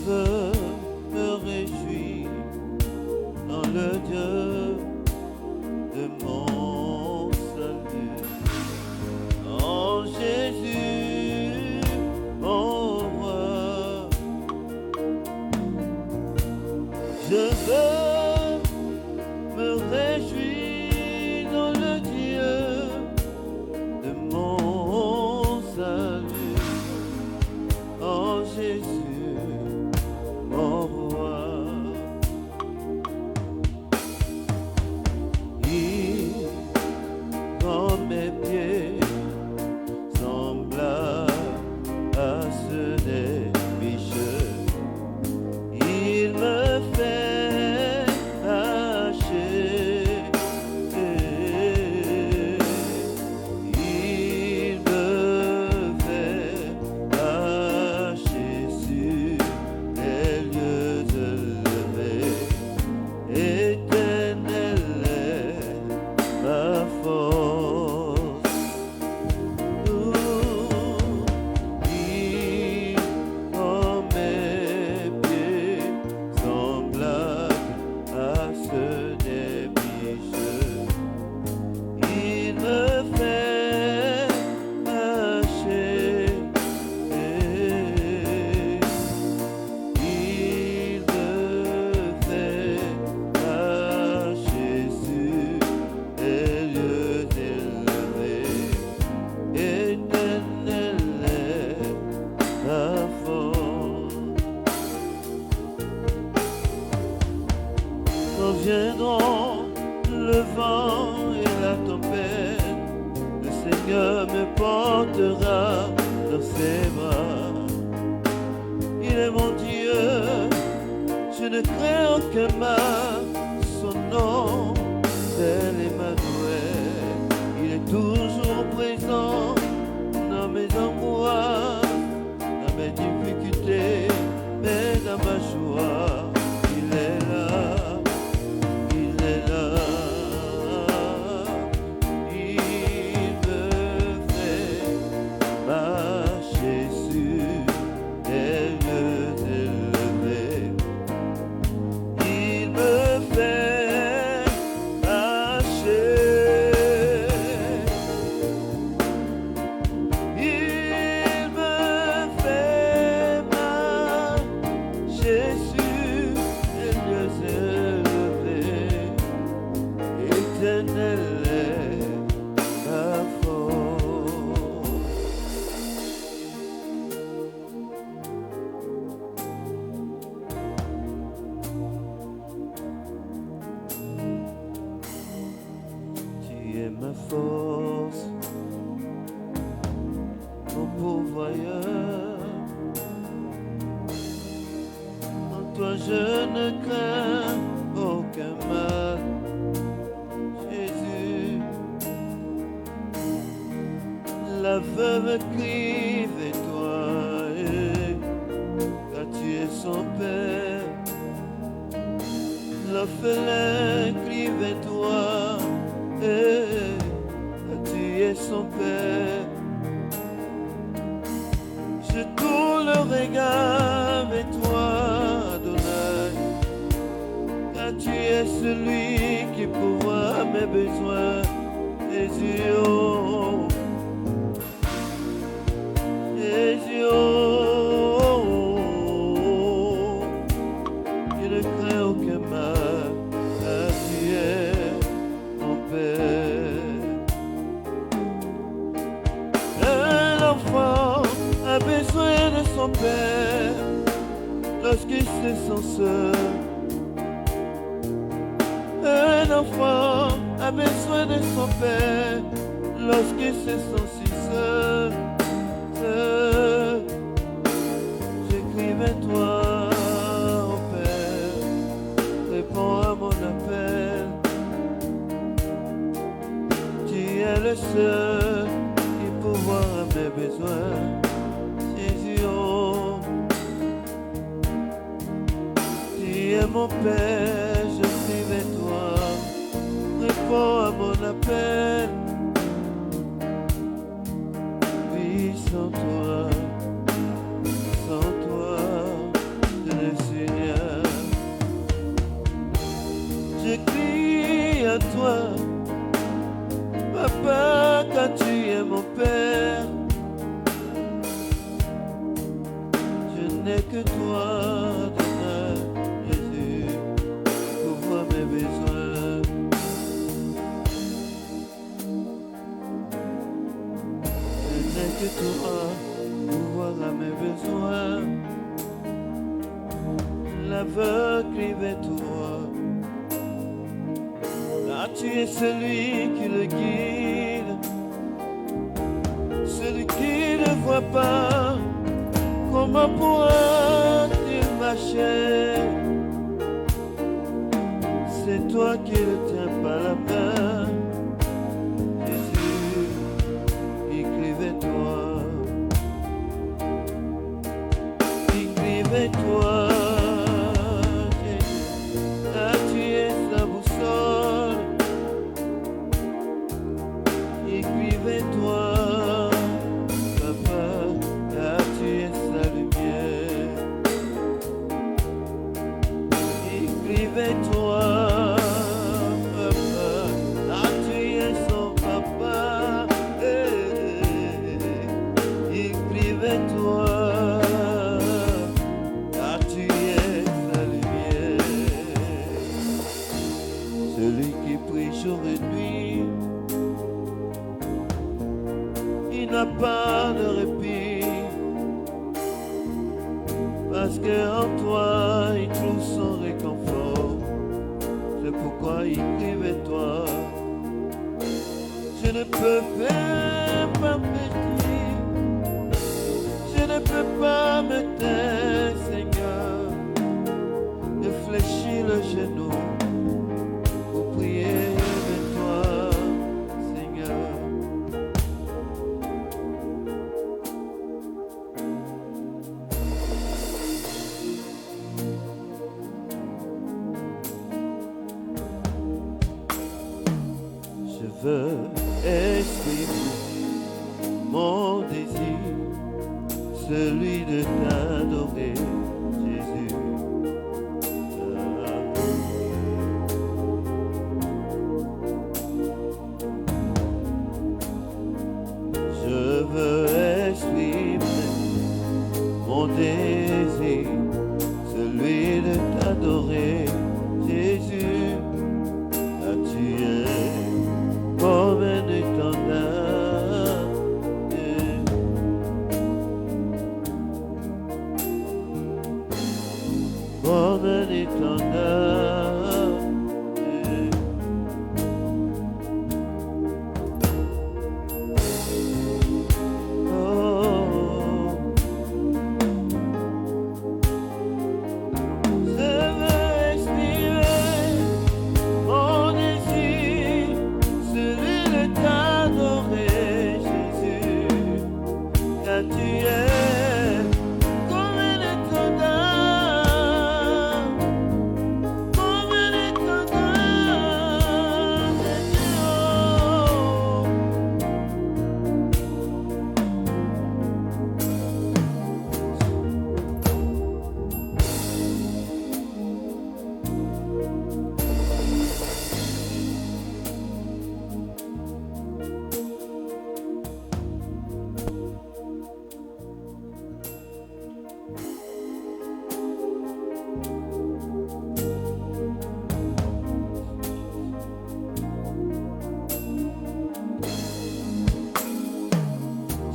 veux me réjouir dans le Dieu de mon salut. En Jésus, mon roi, je veux me réjouir dans le Dieu de mon salut. En Jésus, mon roi, il rend mes pieds semblables à ceux des bicheux. Il me fait marcher, il me fait marcher sur les lieux élevés. Éternel est ma force. Il rend mes pieds semblables à ceux des bicheux. Il me fait marcher, il me fait marcher sur les lieux élevés. Éternel est ma force. Quand viendront le vent et la tempête, le Seigneur me portera dans ses bras. Il est mon Dieu, je ne crains aucun mal. Son nom, c'est l'Emmanuel. Il est toujours présent dans mes angoisses, dans mes difficultés, mais dans ma joie. Il est là, il est là. Il me fait marcher sur des lieux élevés. Il me fait marcher. Il me fait marcher sur les lieux élevés. Éternel est ma force. Tu es ma force, mon pourvoyeur. En toi je ne crains aucun mal. Jésus, la veuve crie vers toi, car tu es son père. L'orphelin crie vers toi, car tu es son père. Je tourne le regard vers toi, Adonai, car tu es celui qui pourvoit mes besoins. Jésus, oh, Jésus, oh, je ne crains aucun mal, car tu es mon Père. Un enfant a besoin de son père lorsqu'il se sent seul. Un enfant a besoin de son père lorsqu'il se sent si seul. Seul. J'écris vers toi, oh Père, réponds à mon appel. Tu es le seul qui pourvoit à mes besoins. Jésus, oh, tu es mon Père, je crie vers toi. Réponds à mon appel. Oui, sans toi, je aveugle vers toi. Là tu es celui qui le guide, celui qui ne voit pas. Comment pourra-t-il marcher? C'est toi qui ne tiens pas la main. Jésus, écrivez-toi. Écrivez-toi. Là tu es sa boussole. Écrivez-toi. Écrivez-toi, papa, là tu es son papa. Écrivez-toi, là tu es sa lumière. Celui qui prie jour et nuit, il n'a pas de répit, parce qu'en toi il trouve son réconfort. C'est pourquoi écrivez-toi. Je ne peux pas me dire, je ne peux pas me taire, Seigneur, de fléchir le genou pour prier avec toi, Seigneur. Je veux exprimer mon désir, celui de t'adorer, Jésus. Je veux exprimer mon désir, celui de t'adorer, Jésus. Là tu es comme un étendard, comme un étendard.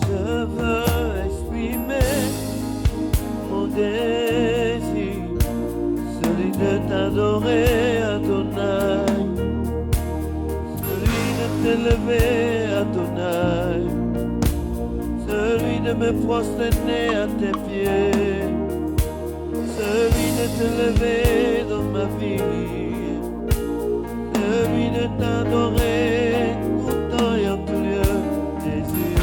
Je veux exprimer mon désir, celui de t'adorer, Adonai, celui de t'élever, Adonai, celui de me prosterner à tes pieds, celui de t'élever dans ma vie, celui de t'adorer tout temps et en tout lieu, Jésus.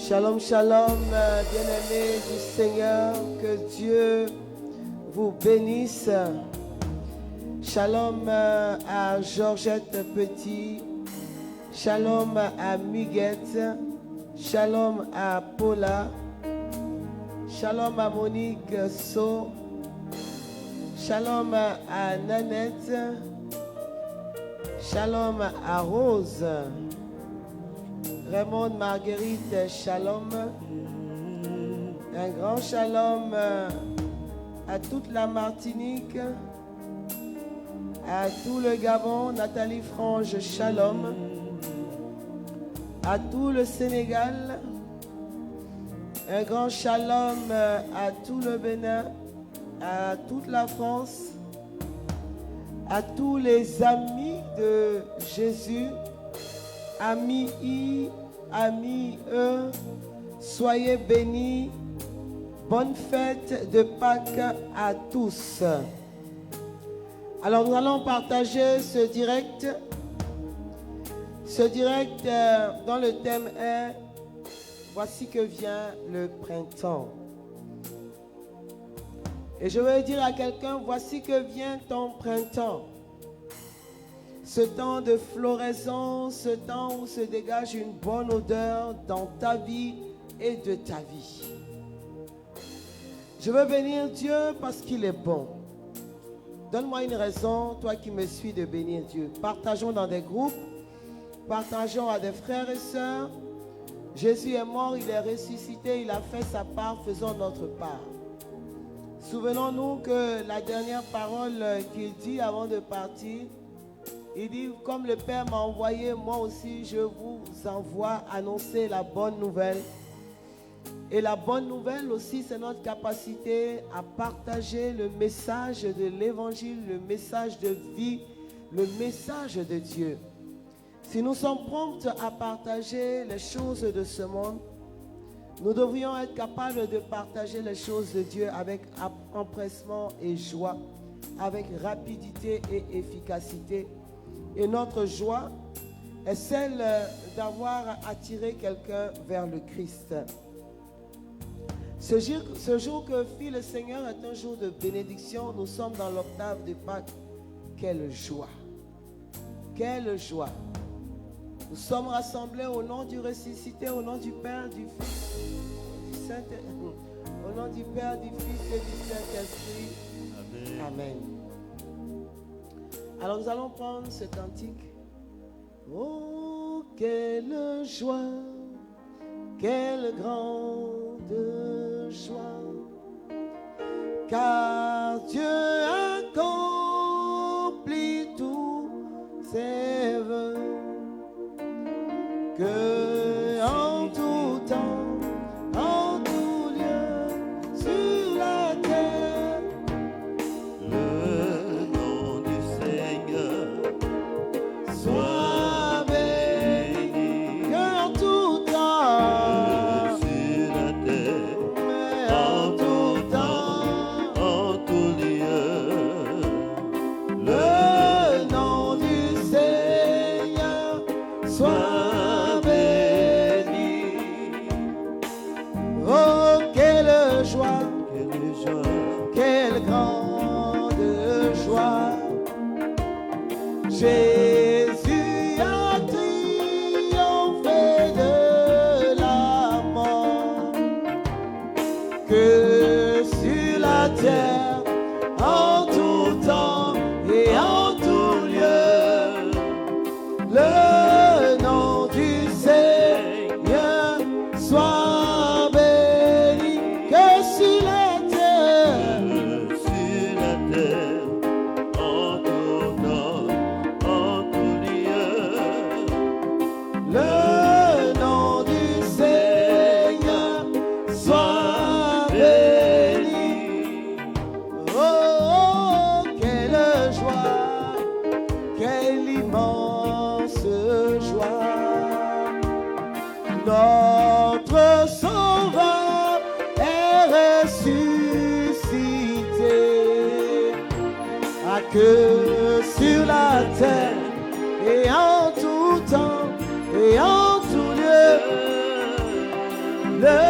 Shalom, shalom, bien-aimés du Seigneur, que Dieu vous bénisse. Shalom à Georgette Petit, shalom à Miguette, shalom à Paula, Shalom à Monique So. Shalom à Nanette. Shalom à Rose. Raymond Marguerite, shalom. Un grand shalom à toute la Martinique, à tout le Gabon. Nathalie Frange, shalom. À tout le Sénégal. Un grand shalom à tout le Bénin, à toute la France, à tous les amis de Jésus, amis I, amis E, soyez bénis. Bonne fête de Pâques à tous. Alors nous allons partager ce direct. Ce direct dont le thème est « Voici que vient le printemps ». Et je veux dire à quelqu'un, voici que vient ton printemps. Ce temps de floraison, ce temps où se dégage une bonne odeur dans ta vie et de ta vie. Je veux bénir Dieu parce qu'il est bon. Donne-moi une raison, toi qui me suis, de bénir Dieu. Partageons dans des groupes, partageons à des frères et sœurs. Jésus est mort, il est ressuscité, il a fait sa part, faisons notre part. Souvenons-nous que la dernière parole qu'il dit avant de partir, il dit, comme le Père m'a envoyé, moi aussi je vous envoie annoncer la bonne nouvelle. Et la bonne nouvelle aussi, c'est notre capacité à partager le message de l'évangile, le message de vie, le message de Dieu. Si nous sommes prompts à partager les choses de ce monde, nous devrions être capables de partager les choses de Dieu avec empressement et joie, avec rapidité et efficacité. Et notre joie est celle d'avoir attiré quelqu'un vers le Christ. Ce jour que fit le Seigneur est un jour de bénédiction. Nous sommes dans l'octave de Pâques. Quelle joie! Quelle joie! Nous sommes rassemblés au nom du ressuscité, au nom du Père, du Fils, du Saint-Esprit, au nom du Père, du Fils et du Saint-Esprit. Amen. Amen. Alors nous allons prendre ce cantique. Oh, quelle joie, quelle grande joie, car Dieu accomplit tous ses vœux. Que en tout temps, en tout lieu, sur la terre, le nom du Seigneur soit béni. Que en tout temps, sur la terre, en tout temps, en tout lieu, le nom du Seigneur soit quelle grande joie. Jésus a triomphé de la mort. Que sur la terre, en tout temps et en tout lieu, le nom du Seigneur soit béni. Que sur la notre Sauveur est ressuscité, à que sur la terre et en tout temps et en tout lieu, le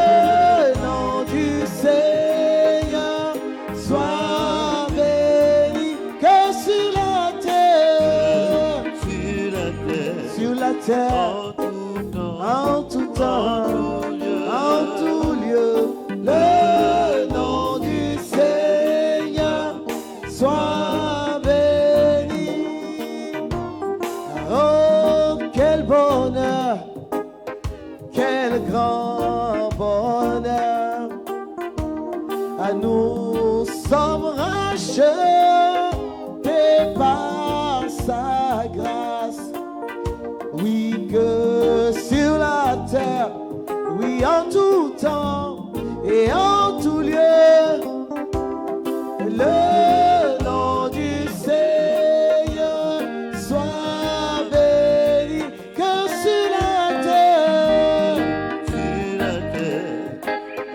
nom du Seigneur soit béni. Que sur la terre, sur la terre, en tout temps, en tout lieu, le Nous sommes rachetés par sa grâce. Oui, que sur la terre, oui, en tout temps et en tout lieu, le nom du Seigneur soit béni. Que sur la terre,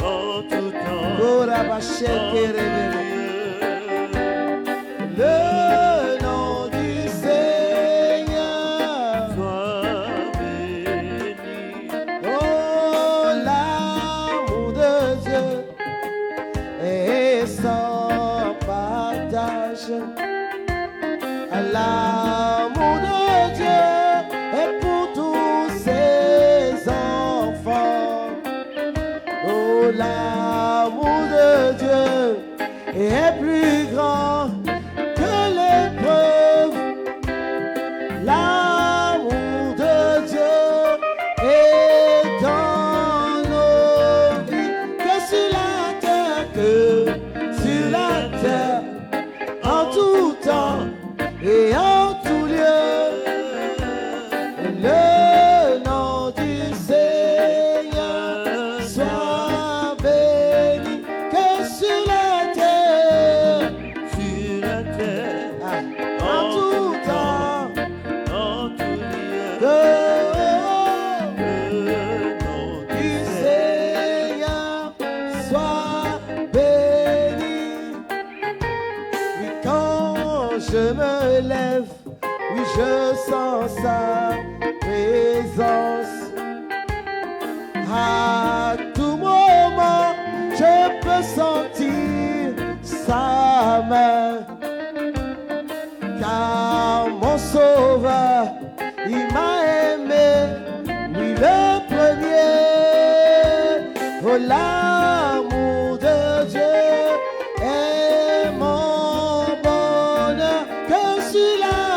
en tout temps, le nom du Seigneur soit béni. Oh, l'amour de Dieu est sans partage. L'amour de Dieu est pour tous ses enfants. Oh, l'amour de Dieu est plus grand que l'épreuve. L'amour de Dieu est dans nos vies. Que sur la terre, en tout temps et en tout lieu, le nom du Seigneur soit béni. Que sur la terre, en tout temps, en tout lieu, le nom du Seigneur soit béni. Oui, quand je me lève, oui, je sens sa présence. À tout moment, je peux sentir sa main. Car mon sauveur, il m'a aimé, oui, le premier. Oh, l'amour de Dieu est mon bonheur. Que sur la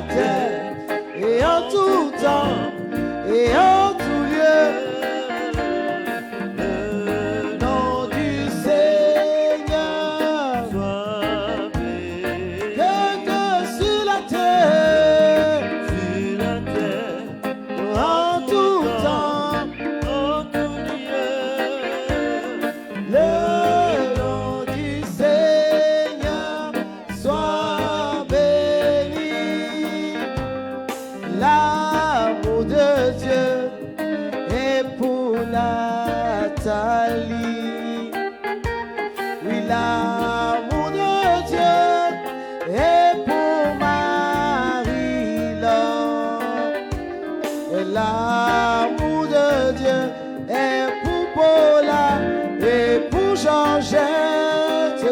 terre, et en tout temps, et en tout lieu, le nom du Seigneur. soit béni. Que sur la terre, en tout temps, en tout lieu, le nom du Seigneur soit béni. L'amour de Dieu est pour Nathalie. Oui, l'amour de Dieu est pour Marie-Laure. Et l'amour de Dieu est pour Paula et pour Georgette.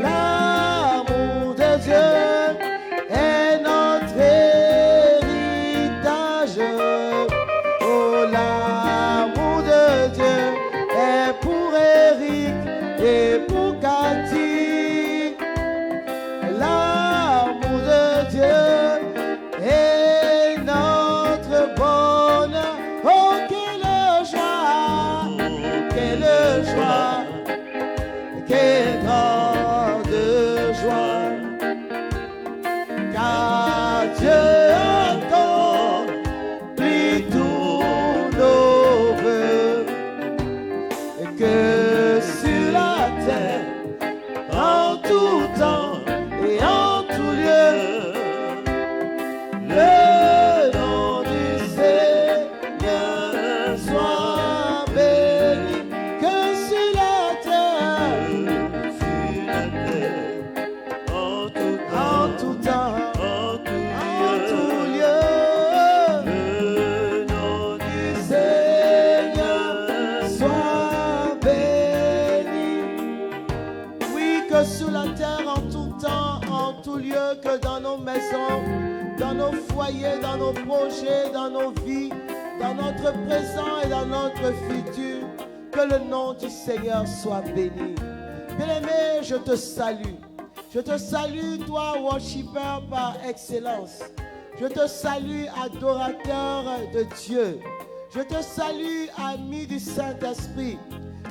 L'amour de Dieu est notre héritage. Oh, l'amour de Dieu est pour Eric et pour Cathy. L'amour de Dieu est notre bonheur. Oh, quelle joie, quelle grande joie. Car Dieu accomplit tous nos vœux. Et que sur la terre, en tout temps et en tout lieu, le nom du Seigneur soit béni. Que sur la terre, en tout en tout temps, en tout en lieu, tout lieu, le nom du Seigneur soit béni. Oui, que sur la terre, en tout temps, en tout lieu, que dans nos maisons, dans nos foyers, dans nos projets, dans nos vies, dans notre présent et dans notre futur, que le nom du Seigneur soit béni. Bien-aimé, je te salue. Je te salue, toi, worshipper par excellence. Je te salue, adorateur de Dieu. Je te salue, ami du Saint-Esprit.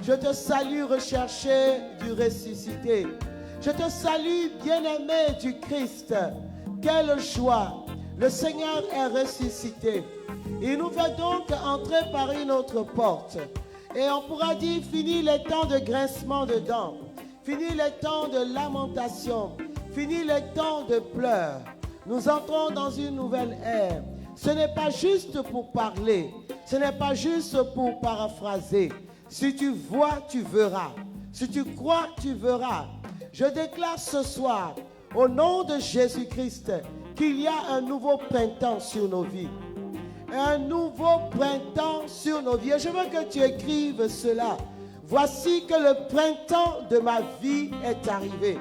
Je te salue, recherché du ressuscité. Je te salue, bien-aimé du Christ. Quelle joie! Le Seigneur est ressuscité. Il nous fait donc entrer par une autre porte. Et on pourra dire, fini les temps de grincement de dents. Fini les temps de lamentation. Fini les temps de pleurs. Nous entrons dans une nouvelle ère. Ce n'est pas juste pour parler. Ce n'est pas juste pour paraphraser. Si tu vois, tu verras. Si tu crois, tu verras. Je déclare ce soir, au nom de Jésus-Christ, qu'il y a un nouveau printemps sur nos vies. Un nouveau printemps sur nos vies. Et je veux que tu écrives cela. Voici que le printemps de ma vie est arrivé.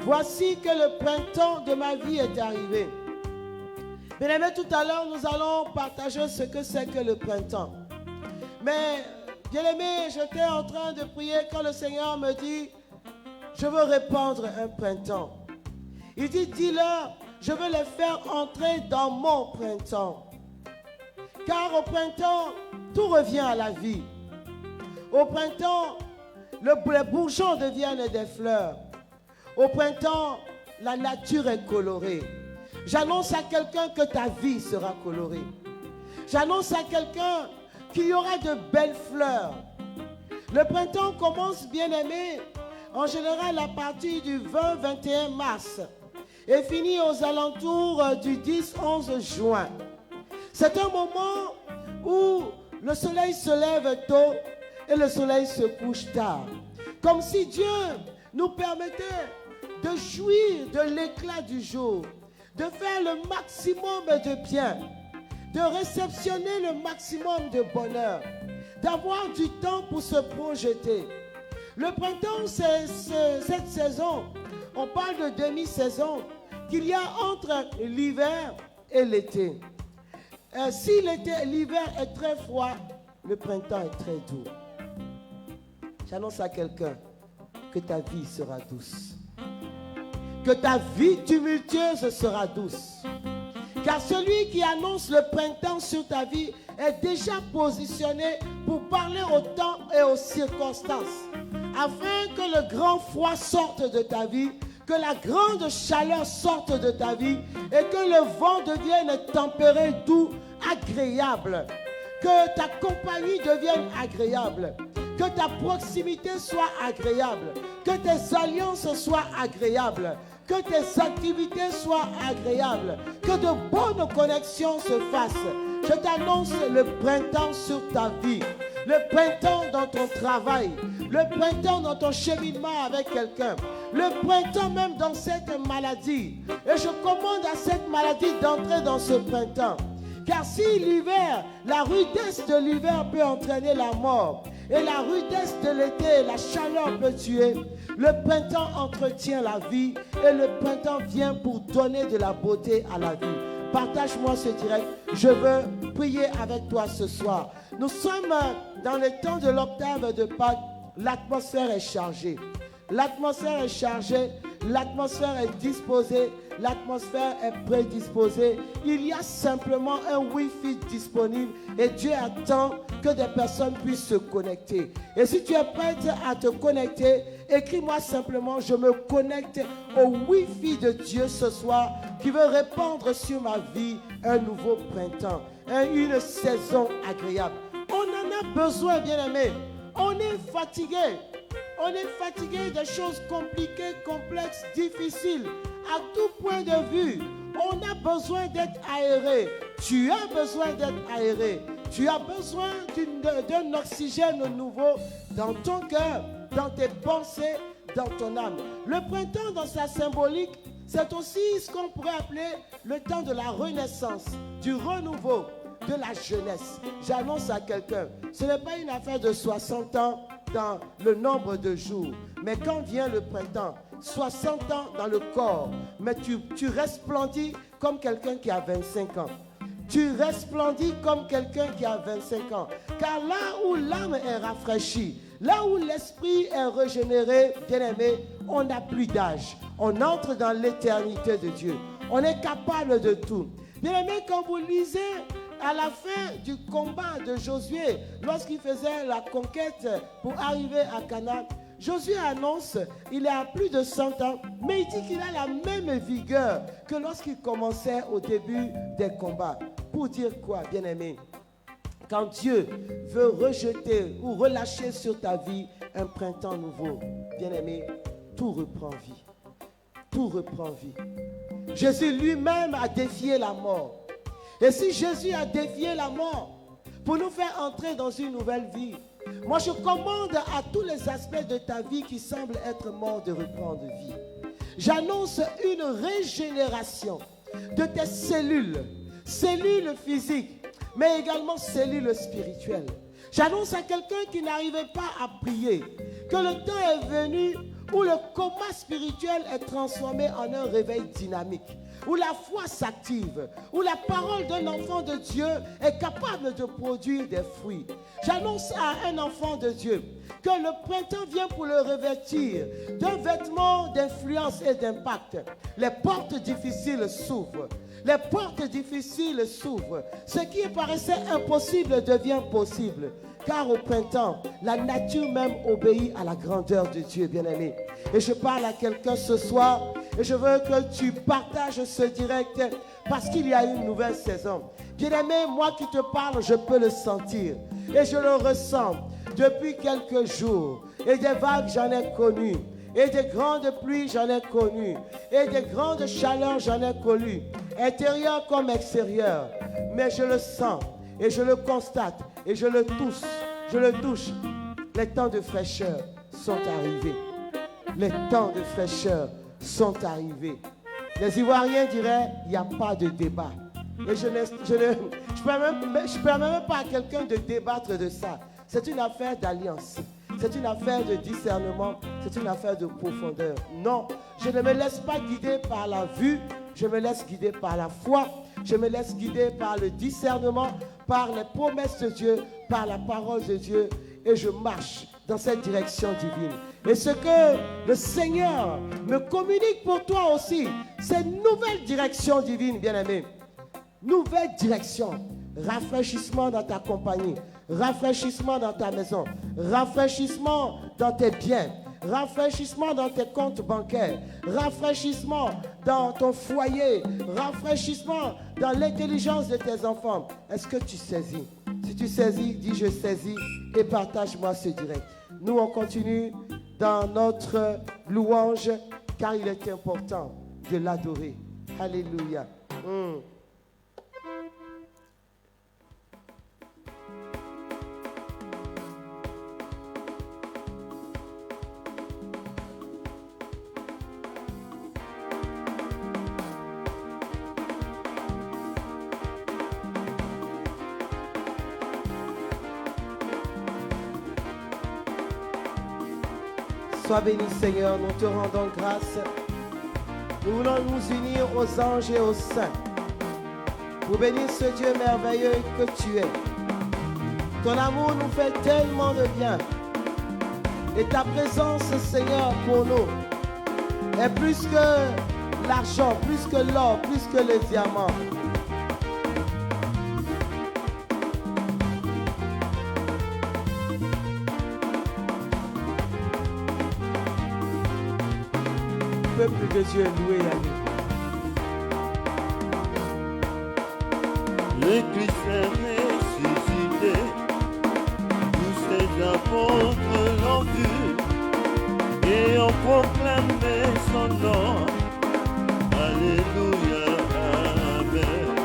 Voici que le printemps de ma vie est arrivé. Bien-aimés, tout à l'heure, nous allons partager ce que c'est que le printemps. Mais, bien-aimés, j'étais en train de prier quand le Seigneur me dit, je veux répandre un printemps. Il dit, dis-leur, je veux les faire entrer dans mon printemps. Car au printemps, tout revient à la vie. Au printemps, les bourgeons deviennent des fleurs. Au printemps, la nature est colorée. J'annonce à quelqu'un que ta vie sera colorée. J'annonce à quelqu'un qu'il y aura de belles fleurs. Le printemps commence, bien-aimé, en général à partir du 20-21 mars et finit aux alentours du 10-11 juin. C'est un moment où le soleil se lève tôt et le soleil se couche tard. Comme si Dieu nous permettait de jouir de l'éclat du jour, de faire le maximum de bien, de réceptionner le maximum de bonheur, d'avoir du temps pour se projeter. Le printemps, c'est cette saison, on parle de demi-saison, qu'il y a entre l'hiver et l'été. Si l'hiver est très froid, le printemps est très doux. J'annonce à quelqu'un que ta vie sera douce. Que ta vie tumultueuse sera douce. Car celui qui annonce le printemps sur ta vie est déjà positionné pour parler au temps et aux circonstances. Afin que le grand froid sorte de ta vie, que la grande chaleur sorte de ta vie et que le vent devienne tempéré, doux, agréable. Que ta compagnie devienne agréable. Que ta proximité soit agréable. Que tes alliances soient agréables. Que tes activités soient agréables. Que de bonnes connexions se fassent. Je t'annonce le printemps sur ta vie. Le printemps dans ton travail. Le printemps dans ton cheminement avec quelqu'un. Le printemps même dans cette maladie. Et je commande à cette maladie d'entrer dans ce printemps. Car si l'hiver, la rudesse de l'hiver peut entraîner la mort, et la rudesse de l'été, la chaleur peut tuer, le printemps entretient la vie, et le printemps vient pour donner de la beauté à la vie. Partage-moi ce direct. Je veux prier avec toi ce soir. Nous sommes dans le temps de l'octave de Pâques. L'atmosphère est chargée. L'atmosphère est chargée. L'atmosphère est disposée. L'atmosphère est prédisposée. Il y a simplement un Wi-Fi disponible et Dieu attend que des personnes puissent se connecter. Et si tu es prête à te connecter, écris-moi simplement, je me connecte au Wi-Fi de Dieu ce soir qui veut répandre sur ma vie un nouveau printemps, une saison agréable. On en a besoin, bien-aimés. On est fatigué. On est fatigué des choses compliquées, complexes, difficiles, à tout point de vue. On a besoin d'être aéré. Tu as besoin d'être aéré. Tu as besoin d'un oxygène nouveau dans ton cœur, dans tes pensées, dans ton âme. Le printemps, dans sa symbolique, c'est aussi ce qu'on pourrait appeler le temps de la renaissance, du renouveau, de la jeunesse. J'annonce à quelqu'un, ce n'est pas une affaire de 60 ans dans le nombre de jours, mais quand vient le printemps, 60 ans dans le corps, mais tu resplendis comme quelqu'un qui a 25 ans. Tu resplendis comme quelqu'un qui a 25 ans. Car là où l'âme est rafraîchie, là où l'esprit est régénéré, bien-aimé, on n'a plus d'âge. On entre dans l'éternité de Dieu. On est capable de tout. Bien-aimé, quand vous lisez à la fin du combat de Josué, lorsqu'il faisait la conquête pour arriver à Canaan, Josué annonce, il est à plus de 100 ans, mais il dit qu'il a la même vigueur que lorsqu'il commençait au début des combats. Pour dire quoi, bien-aimé? Quand Dieu veut rejeter ou relâcher sur ta vie un printemps nouveau, bien-aimé, tout reprend vie. Tout reprend vie. Jésus lui-même a défié la mort. Et si Jésus a défié la mort pour nous faire entrer dans une nouvelle vie, moi je commande à tous les aspects de ta vie qui semblent être morts de reprendre vie. J'annonce une régénération de tes cellules physiques, mais également cellules spirituelles. J'annonce à quelqu'un qui n'arrivait pas à prier que le temps est venu où le coma spirituel est transformé en un réveil dynamique, où la foi s'active, où la parole d'un enfant de Dieu est capable de produire des fruits. J'annonce à un enfant de Dieu que le printemps vient pour le revêtir d'un vêtement d'influence et d'impact. Les portes difficiles s'ouvrent. Les portes difficiles s'ouvrent. Ce qui paraissait impossible devient possible. Car au printemps, la nature même obéit à la grandeur de Dieu, bien-aimé. Et je parle à quelqu'un ce soir et je veux que tu partages ce direct parce qu'il y a une nouvelle saison. Bien-aimé, moi qui te parle, je peux le sentir et je le ressens depuis quelques jours. Et des vagues, j'en ai connu. Et des grandes pluies, j'en ai connu. Et des grandes chaleurs, j'en ai connu. Intérieur comme extérieur. Mais je le sens et je le constate et je le touche. Les temps de fraîcheur sont arrivés. Les temps de fraîcheur sont arrivés. Les Ivoiriens diraient, il n'y a pas de débat. Et je ne permets même pas à quelqu'un de débattre de ça. C'est une affaire d'alliance. C'est une affaire de discernement. C'est une affaire de profondeur. Non, je ne me laisse pas guider par la vue. Je me laisse guider par la foi. Je me laisse guider par le discernement, par les promesses de Dieu, par la parole de Dieu. Et je marche dans cette direction divine. Et ce que le Seigneur me communique pour toi aussi, c'est une nouvelle direction divine, bien-aimé. Nouvelle direction. Rafraîchissement dans ta compagnie. Rafraîchissement dans ta maison. Rafraîchissement dans tes biens. Rafraîchissement dans tes comptes bancaires. Rafraîchissement dans ton foyer. Rafraîchissement dans l'intelligence de tes enfants. Est-ce que tu saisis? Si tu saisis, dis je saisis et partage-moi ce direct. Nous, on continue dans notre louange car il est important de l'adorer. Alléluia. Sois béni, Seigneur, nous te rendons grâce. Nous voulons nous unir aux anges et aux saints pour bénir ce Dieu merveilleux que tu es. Ton amour nous fait tellement de bien. Et ta présence, Seigneur, pour nous est plus que l'argent, plus que l'or, plus que le diamant. Le peuple de Dieu est loué à lui. Le Christ est ressuscité, tous ses apôtres l'ont vu et ont proclamé son nom. Alléluia, Amen.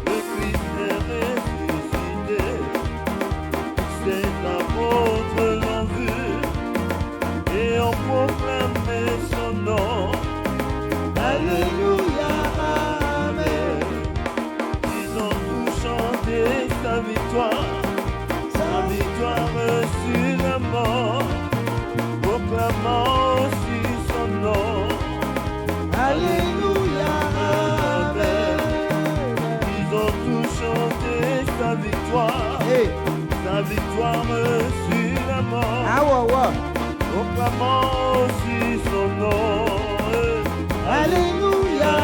Le Christ est ressuscité, tous ses apôtres l'ont vu et ont proclamé son nom. Alléluia, Amen. Ils ont tous chanté sa victoire sur la mort, proclamant aussi son nom. Alléluia, Amen. Ils ont tous chanté sa victoire sur la mort. Ah ouais, ouais. Proclamant aussi son nom. Alléluia,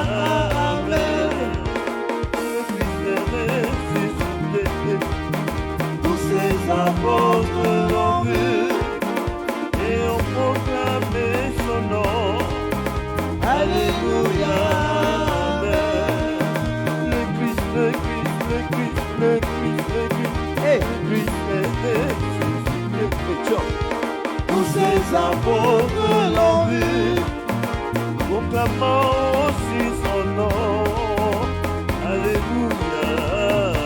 Amen. Le Christ est Tous ces apôtres l'ont vu, proclamant aussi son nom. Alléluia,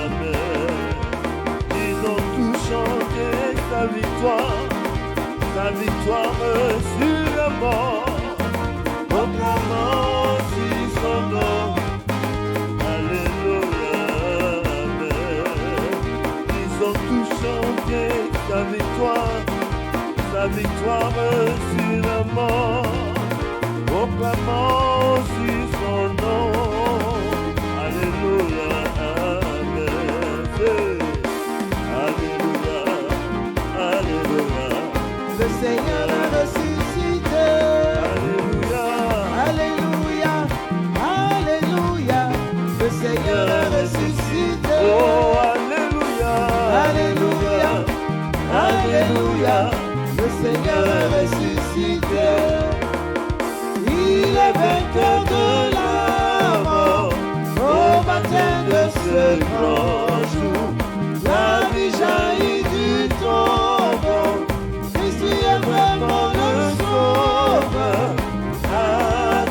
amen. Ils ont tous chanté sa victoire sur la mort. Proclamant aussi son nom. Alléluia, amen. Ils ont tous chanté sa victoire sur la mort. Proclamant aussi son nom. Alléluia, amen. Alléluia, alléluia. Le Seigneur a ressuscité. Alléluia, Alléluia, alléluia. Le Seigneur a ressuscité. oh alléluia, Alléluia, alléluia. Le Seigneur a ressuscité. Il est vainqueur de la mort. Au matin de ce grand jour, la vie jaillit du tombeau. Christ est vraiment le sauveur. À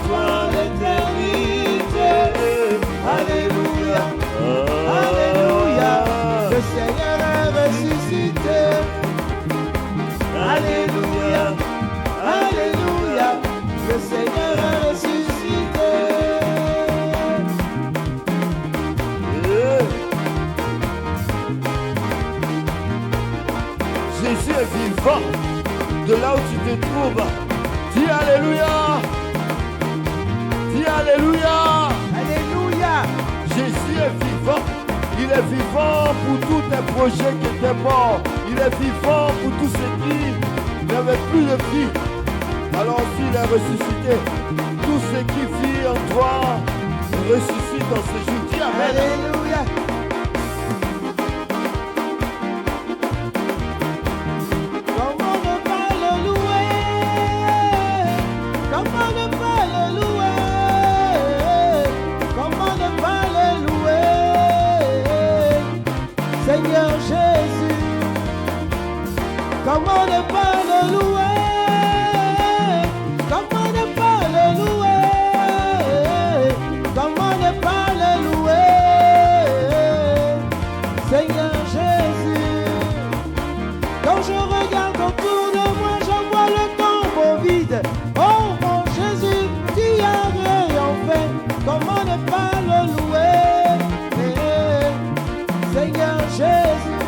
toi l'éternité. Alléluia, alléluia. Le Seigneur a ressuscité. Alléluia, alléluia. Le Seigneur a ressuscité. Jésus est vivant de là où tu te trouves. Dis Alléluia. Dis Alléluia. Alléluia. Jésus est vivant. Il est vivant pour tous tes projets qui étaient morts. Il est vivant pour tous ceux qui n'avaient plus de vie. Alors s'il est ressuscité, tout ce qui vit en toi ressuscite dans ce jour. Dis Amen. Alléluia. Comment ne pas le louer? Comment ne pas le louer? Comment ne pas le louer? Seigneur Jésus, comment ne pas le louer? Comment ne pas le louer? Comment ne pas le louer? Seigneur Jésus, quand je regarde autour de moi, j'en vois le tombeau vide. Oh mon Jésus, tu as rien fait. Comment ne pas le louer? Seigneur Jésus,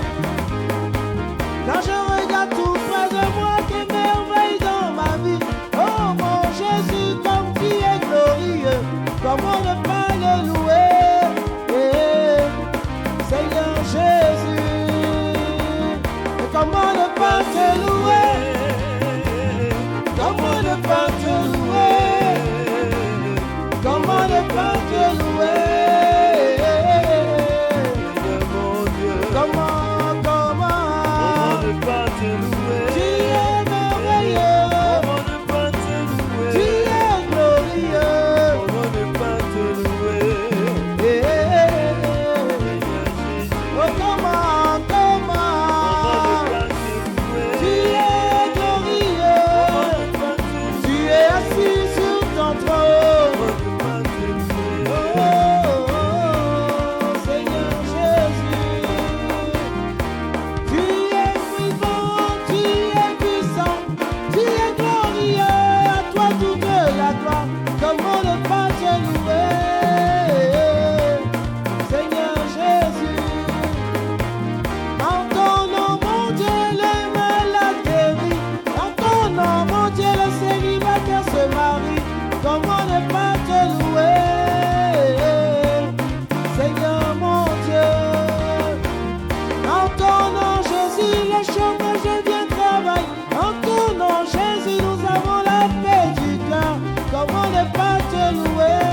quand je regarde tout près de moi, tes merveilles dans ma vie. Oh mon Jésus, comme tu es glorieux, comment ne pas le louer? Seigneur Jésus, comment ne pas te louer? Comment ne pas te louer? Comment ne pas te louer? Mon Dieu, Comment comment ne pas te louer? tu es merveilleux, Comment ne pas te louer? tu es glorieux. Comment ne pas te louer? Oh comment, tu es glorieux, tu es assis sur ton trône. Oh Seigneur Jésus, tu es vivant, tu es puissant, tu es glorieux, à toi toute la gloire. Comment ne pas te louer, Seigneur Jésus? En ton nom, mon Dieu, les malades guéris. En ton nom, mon Dieu, le célibataire se marie. Comment ne pas te louer, Seigneur mon Dieu? En ton nom, Jésus, les chômeurs viennent travailler. En ton nom, Jésus, nous avons la paix du cœur. Comment ne pas te louer,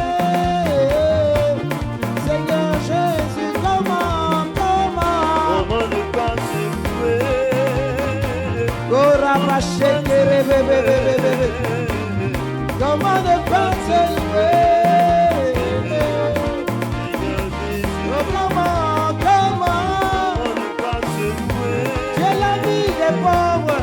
Seigneur Jésus? Comment? Comment ne pas te louer? Comment ne pas te louer? Oh, comment? Comment ne pas te louer? Tu es l'ami des pauvres.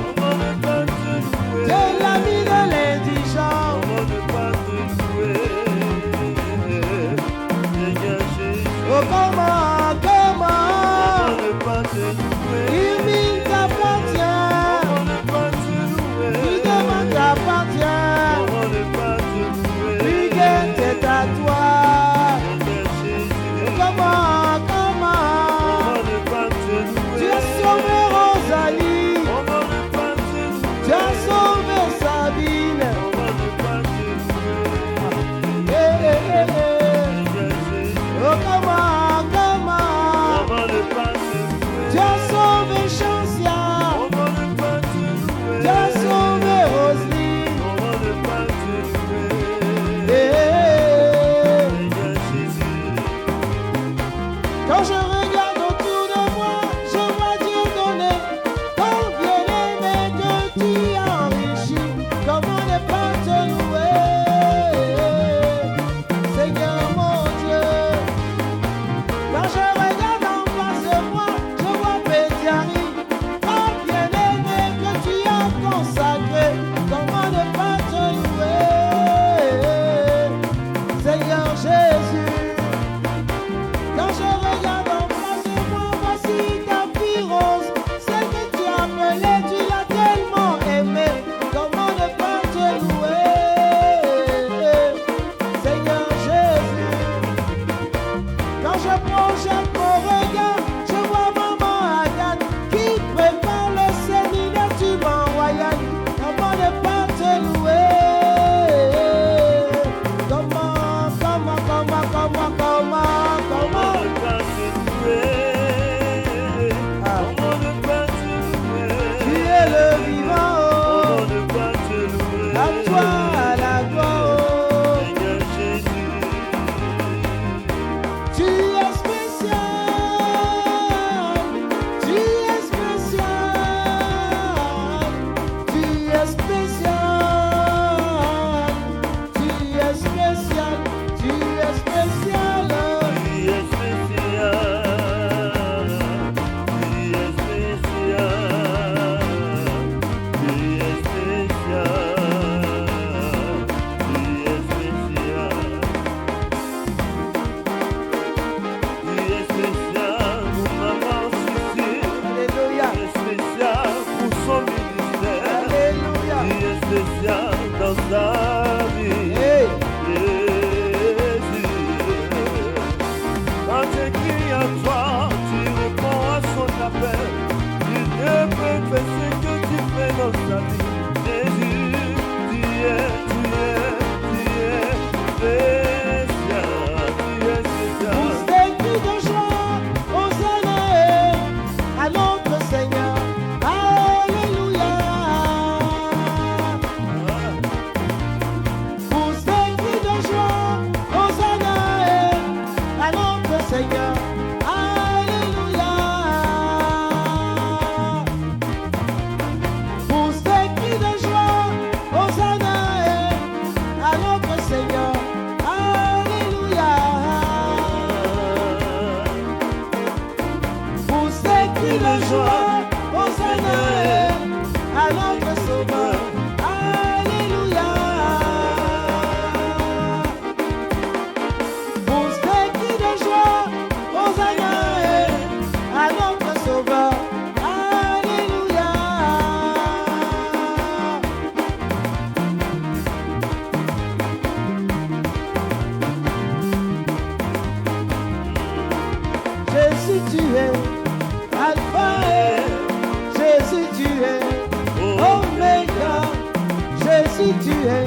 Jésus, tu es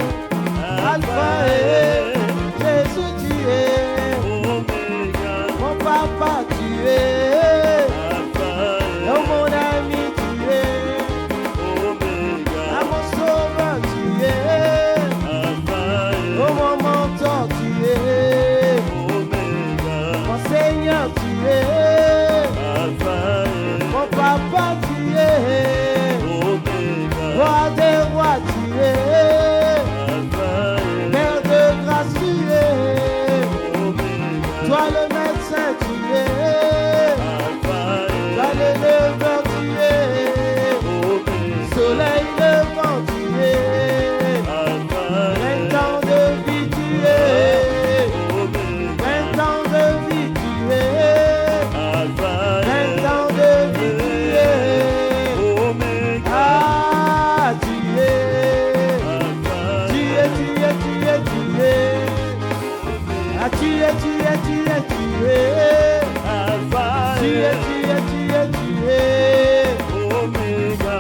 Alpha et Jésus, tu es mon papa, tu es mon ami, tu es mon sauveur, tu es mon mentor, tu es mon Seigneur, tu es mon papa, tu es roi des rois, tu es Père de grâce, tu es toi le médecin, tu es toi le leveur, tu es soleil levant, tu es printemps de vie, tu es printemps de vie, tu es printemps de vie, tu es ah, tu es ah, tu es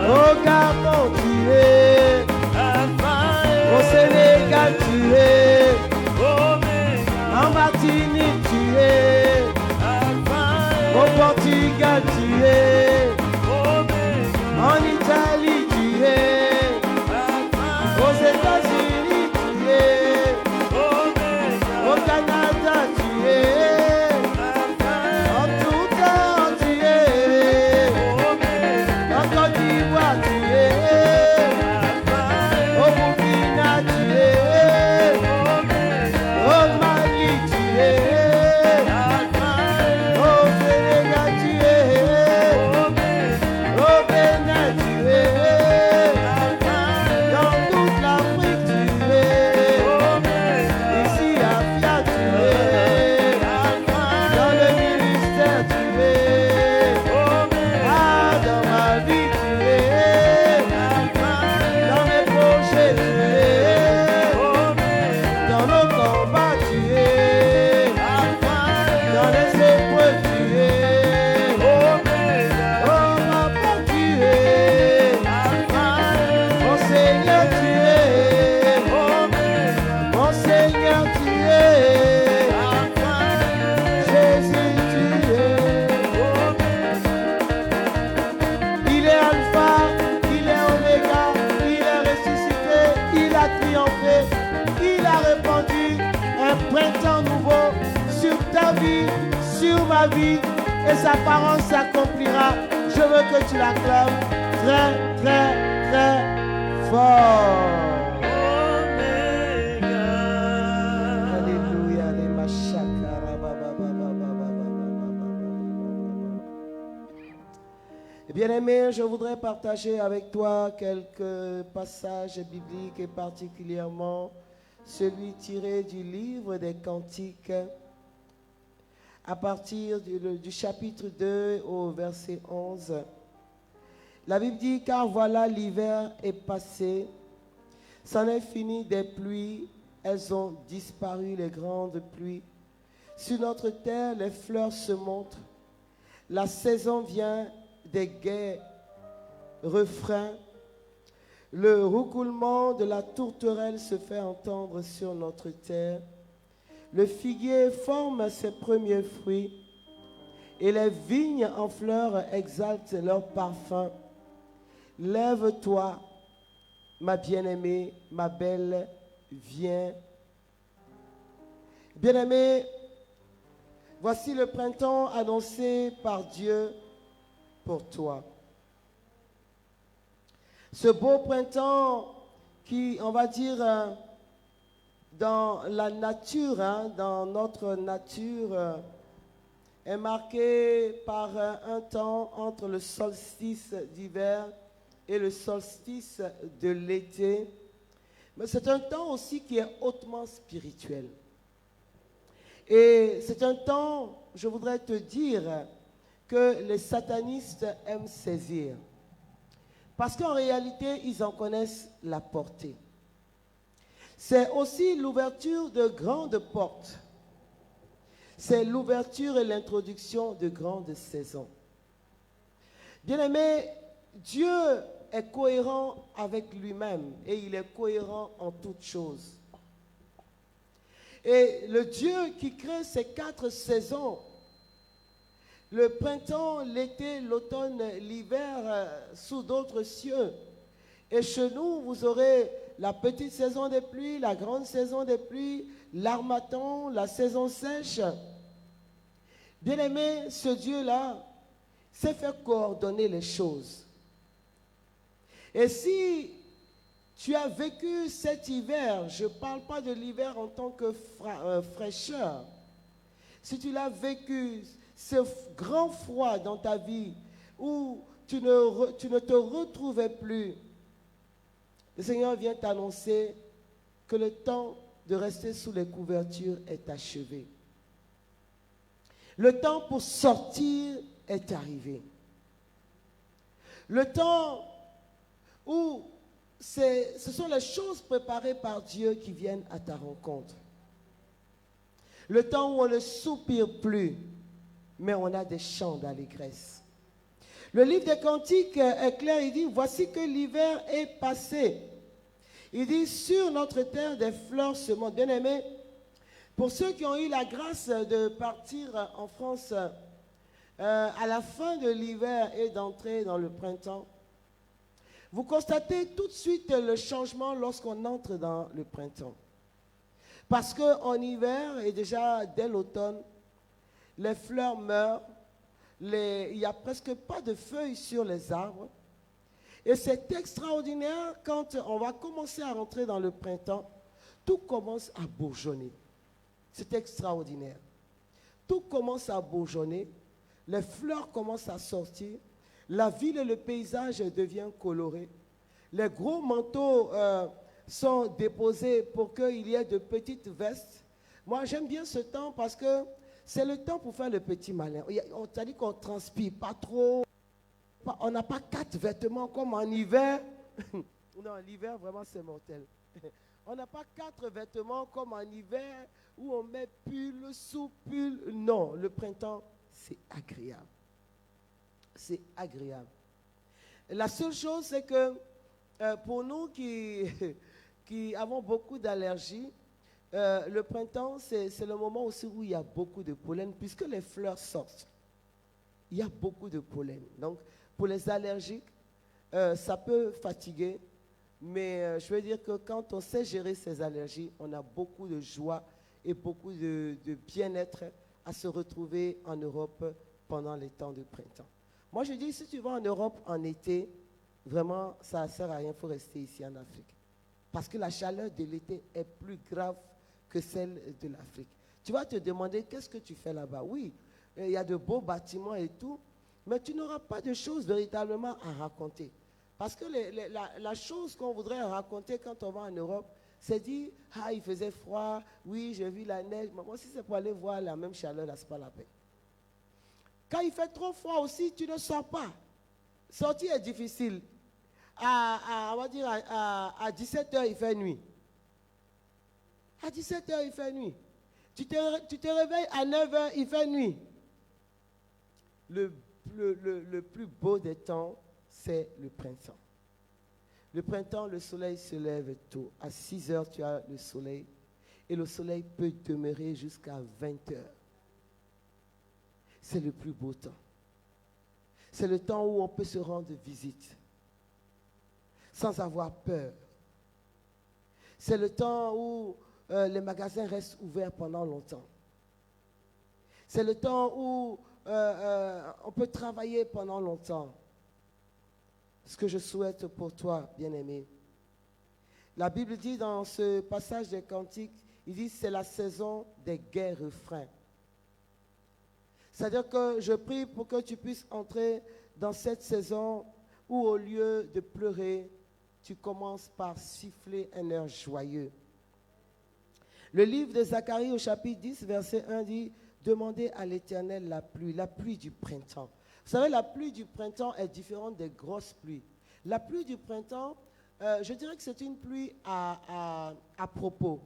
au Gabon, tu es au Sénégal, tu es en Martinique, tu es au Portugal, tu es en Italie, tu es aux États-Unis, tu es au Canada, tu es en tout temps, tu es en Côte d'Ivoire, tu es au Burkina, tu es au Mali, tu es au Sénégal, tu es au Bénin, tu es dans toute l'Afrique, tu es ici à Fiat, tu es dans le ministère, tu es ah, dans ma vie, tu es dans mes projets, tu es dans nos combats, tu es dans les épreuves, tu es oh papa, tu es mon Seigneur, tu es mon Seigneur, tu es Jésus, tu es il est Alpha, il est Oméga, il est ressuscité, il a triomphé, il a répandu un printemps nouveau sur ta vie, sur ma vie, et sa parole s'accomplira. Je veux que tu l'acclames très, très, très fort. Alléluia, les machakara, ba, ba, ba, ba, ba, ba, ba, ba, ba, ba. Bien-aimé, je voudrais partager avec toi quelques passages bibliques et particulièrement celui tiré du livre des Cantiques à partir du chapitre 2 au verset 11. La Bible dit, car voilà l'hiver est passé, c'en est fini des pluies, elles ont disparu les grandes pluies. Sur notre terre, les fleurs se montrent, la saison vient des gais refrains. Le roucoulement de la tourterelle se fait entendre sur notre terre. Le figuier forme ses premiers fruits et les vignes en fleurs exaltent leur parfum. Lève-toi, ma bien-aimée, ma belle, viens. Bien-aimée, voici le printemps annoncé par Dieu pour toi. Ce beau printemps qui, on va dire, dans la nature, dans notre nature, est marqué par un temps entre le solstice d'hiver et le solstice de l'été. Mais c'est un temps aussi qui est hautement spirituel. Et c'est un temps, je voudrais te dire, que les satanistes aiment saisir. Parce qu'en réalité, ils en connaissent la portée. C'est aussi l'ouverture de grandes portes. C'est l'ouverture et l'introduction de grandes saisons. Bien-aimés, Dieu est cohérent avec lui-même et il est cohérent en toutes choses. Et le Dieu qui crée ces 4 saisons, le printemps, l'été, l'automne, l'hiver, sous d'autres cieux. Et chez nous, vous aurez la petite saison des pluies, la grande saison des pluies, l'harmattan, la saison sèche. Bien-aimé, ce Dieu-là sait faire coordonner les choses. Et si tu as vécu cet hiver, je ne parle pas de l'hiver en tant que fraîcheur, si tu l'as vécu, ce grand froid dans ta vie, où tu ne te retrouvais plus, le Seigneur vient t'annoncer que le temps de rester sous les couvertures est achevé. Le temps pour sortir est arrivé. Le temps où ce sont les choses préparées par Dieu qui viennent à ta rencontre. Le temps où on ne soupire plus, mais on a des chants d'allégresse. Le livre des Cantiques est clair, il dit, voici que l'hiver est passé. Il dit, sur notre terre, des fleurs se montent. Bien aimé, pour ceux qui ont eu la grâce de partir en France à la fin de l'hiver et d'entrer dans le printemps, vous constatez tout de suite le changement lorsqu'on entre dans le printemps. Parce qu'en hiver, et déjà dès l'automne, les fleurs meurent, il n'y a presque pas de feuilles sur les arbres. Et c'est extraordinaire quand on va commencer à rentrer dans le printemps, tout commence à bourgeonner. C'est extraordinaire. Tout commence à bourgeonner, les fleurs commencent à sortir, la ville et le paysage deviennent colorés. Les gros manteaux sont déposés pour qu'il y ait de petites vestes. Moi, j'aime bien ce temps parce que c'est le temps pour faire le petit malin. On t'a dit qu'on ne transpire pas trop. On n'a pas 4 vêtements comme en hiver. Non, l'hiver, vraiment, c'est mortel. On n'a pas 4 vêtements comme en hiver où on met pull, sous-pull. Non, le printemps, c'est agréable. C'est agréable. La seule chose, c'est que pour nous qui avons beaucoup d'allergies, le printemps, c'est le moment aussi où il y a beaucoup de pollen, puisque les fleurs sortent. Il y a beaucoup de pollen. Donc, pour les allergiques, ça peut fatiguer, mais je veux dire que quand on sait gérer ses allergies, on a beaucoup de joie et beaucoup de bien-être à se retrouver en Europe pendant les temps de printemps. Moi, je dis, si tu vas en Europe en été, vraiment, ça ne sert à rien, il faut rester ici en Afrique. Parce que la chaleur de l'été est plus grave que celle de l'Afrique. Tu vas te demander, qu'est-ce que tu fais là-bas? Oui, il y a de beaux bâtiments et tout, mais tu n'auras pas de choses véritablement à raconter. Parce que la chose qu'on voudrait raconter quand on va en Europe, c'est dire, ah, il faisait froid, oui, j'ai vu la neige. Mais moi, si c'est pour aller voir la même chaleur, là, ce n'est pas la peine. Quand il fait trop froid aussi, tu ne sors pas. Sortir est difficile. On va dire à 17h, il fait nuit. À 17h, il fait nuit. Tu te réveilles à 9h, il fait nuit. Le plus beau des temps, c'est le printemps. Le printemps, le soleil se lève tôt. À 6h, tu as le soleil. Et le soleil peut demeurer jusqu'à 20h. C'est le plus beau temps. C'est le temps où on peut se rendre visite sans avoir peur. C'est le temps où les magasins restent ouverts pendant longtemps. C'est le temps où on peut travailler pendant longtemps. Ce que je souhaite pour toi, bien-aimé. La Bible dit dans ce passage des Cantiques, il dit c'est la saison des gai refrains. C'est-à-dire que je prie pour que tu puisses entrer dans cette saison où au lieu de pleurer, tu commences par siffler un air joyeux. Le livre de Zacharie au chapitre 10, verset 1 dit « Demandez à l'Éternel la pluie du printemps ». Vous savez, la pluie du printemps est différente des grosses pluies. La pluie du printemps, je dirais que c'est une pluie à propos.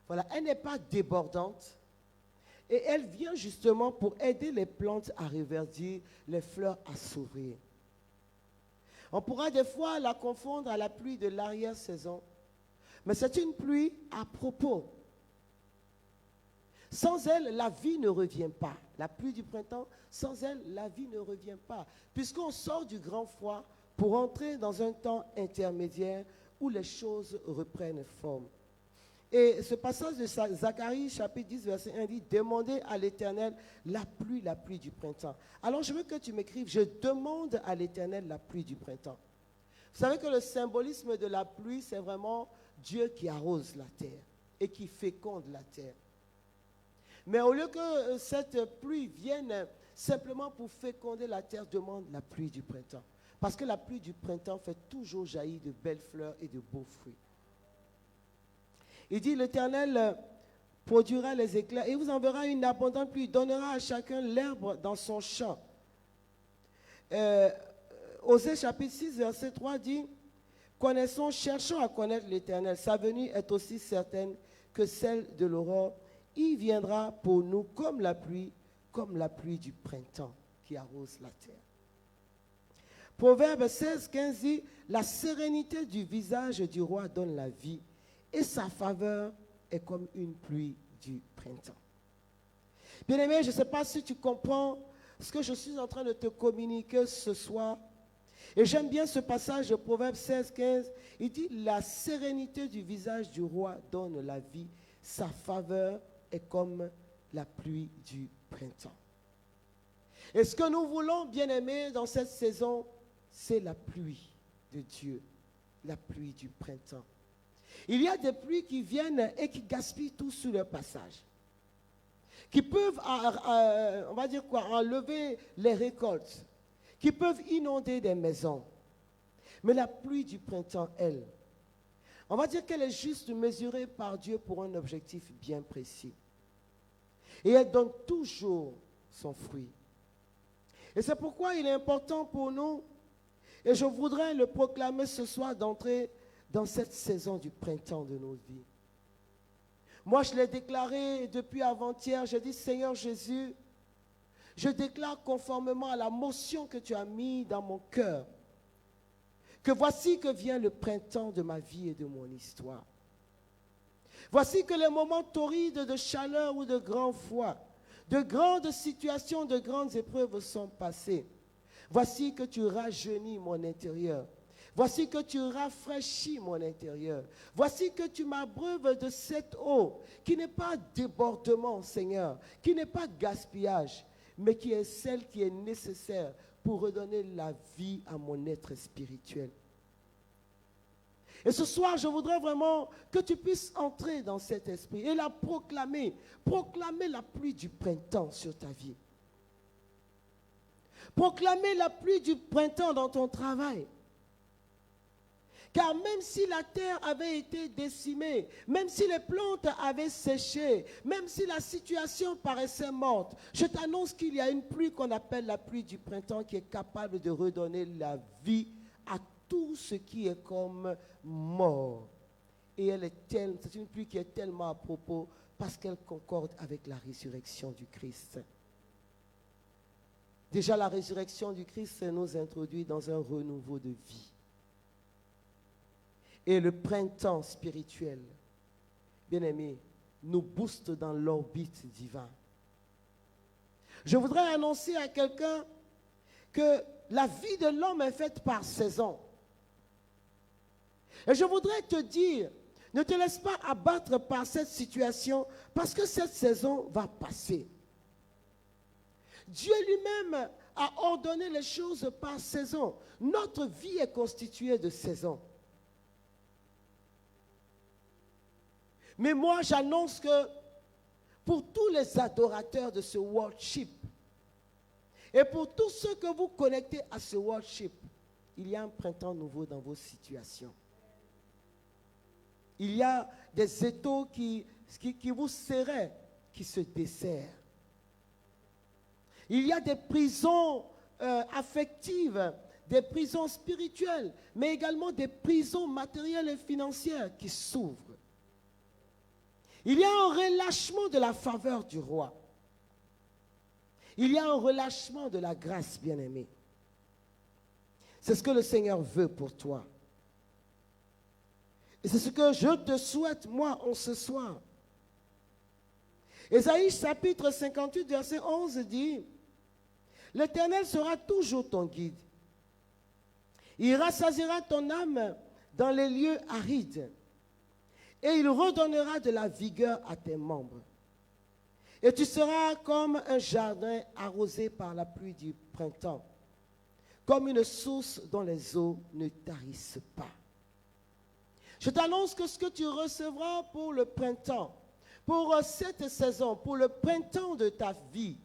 Voilà, elle n'est pas débordante. Et elle vient justement pour aider les plantes à reverdir, les fleurs à s'ouvrir. On pourra des fois la confondre à la pluie de l'arrière-saison. Mais c'est une pluie à propos. Sans elle, la vie ne revient pas. La pluie du printemps, sans elle, la vie ne revient pas. Puisqu'on sort du grand froid pour entrer dans un temps intermédiaire où les choses reprennent forme. Et ce passage de Zacharie, chapitre 10, verset 1, dit « Demandez à l'Éternel la pluie du printemps. » Alors je veux que tu m'écrives « Je demande à l'Éternel la pluie du printemps. » Vous savez que le symbolisme de la pluie, c'est vraiment Dieu qui arrose la terre et qui féconde la terre. Mais au lieu que cette pluie vienne simplement pour féconder la terre, demande la pluie du printemps. Parce que la pluie du printemps fait toujours jaillir de belles fleurs et de beaux fruits. Il dit, l'Éternel produira les éclairs et vous enverra une abondante pluie, donnera à chacun l'herbe dans son champ. Osée chapitre 6, verset 3 dit, connaissons, cherchons à connaître l'Éternel. Sa venue est aussi certaine que celle de l'aurore. Il viendra pour nous comme la pluie du printemps qui arrose la terre. Proverbe 16, 15 dit, la sérénité du visage du roi donne la vie et sa faveur est comme une pluie du printemps. Bien-aimé, je ne sais pas si tu comprends ce que je suis en train de te communiquer ce soir. Et j'aime bien ce passage de Proverbe 16, 15. Il dit, la sérénité du visage du roi donne la vie, sa faveur est comme la pluie du printemps. Et ce que nous voulons, bien-aimés, dans cette saison, c'est la pluie de Dieu, la pluie du printemps. Il y a des pluies qui viennent et qui gaspillent tout sur leur passage, qui peuvent, on va dire quoi, enlever les récoltes, qui peuvent inonder des maisons. Mais la pluie du printemps, elle, on va dire qu'elle est juste mesurée par Dieu pour un objectif bien précis. Et elle donne toujours son fruit. Et c'est pourquoi il est important pour nous, et je voudrais le proclamer ce soir, d'entrer dans cette saison du printemps de nos vies. Moi, je l'ai déclaré depuis avant-hier, j'ai dit, Seigneur Jésus, je déclare conformément à la motion que tu as mise dans mon cœur, que voici que vient le printemps de ma vie et de mon histoire. Voici que les moments torrides de chaleur ou de grand froid, de grandes situations, de grandes épreuves sont passés. Voici que tu rajeunis mon intérieur. Voici que tu rafraîchis mon intérieur. Voici que tu m'abreuves de cette eau qui n'est pas débordement, Seigneur, qui n'est pas gaspillage, mais qui est celle qui est nécessaire pour redonner la vie à mon être spirituel. Et ce soir, je voudrais vraiment que tu puisses entrer dans cet esprit et la proclamer. Proclamer la pluie du printemps sur ta vie. Proclamer la pluie du printemps dans ton travail. Car même si la terre avait été décimée, même si les plantes avaient séché, même si la situation paraissait morte, je t'annonce qu'il y a une pluie qu'on appelle la pluie du printemps qui est capable de redonner la vie à tout ce qui est comme mort. Et c'est une pluie qui est tellement à propos parce qu'elle concorde avec la résurrection du Christ. Déjà, la résurrection du Christ nous introduit dans un renouveau de vie. Et le printemps spirituel, bien-aimé, nous booste dans l'orbite divin. Je voudrais annoncer à quelqu'un que la vie de l'homme est faite par saison. Et je voudrais te dire, ne te laisse pas abattre par cette situation parce que cette saison va passer. Dieu lui-même a ordonné les choses par saison. Notre vie est constituée de saisons. Mais moi, j'annonce que pour tous les adorateurs de ce worship et pour tous ceux que vous connectez à ce worship, il y a un printemps nouveau dans vos situations. Il y a des étaux qui vous serraient, qui se desserrent. Il y a des prisons affectives, des prisons spirituelles, mais également des prisons matérielles et financières qui s'ouvrent. Il y a un relâchement de la faveur du roi. Il y a un relâchement de la grâce, bien-aimée. C'est ce que le Seigneur veut pour toi. Et c'est ce que je te souhaite, moi, en ce soir. Ésaïe chapitre 58, verset 11 dit, « L'Éternel sera toujours ton guide. Il rassasiera ton âme dans les lieux arides, et il redonnera de la vigueur à tes membres. Et tu seras comme un jardin arrosé par la pluie du printemps, comme une source dont les eaux ne tarissent pas. » Je t'annonce que ce que tu recevras pour le printemps, pour cette saison, pour le printemps de ta vie,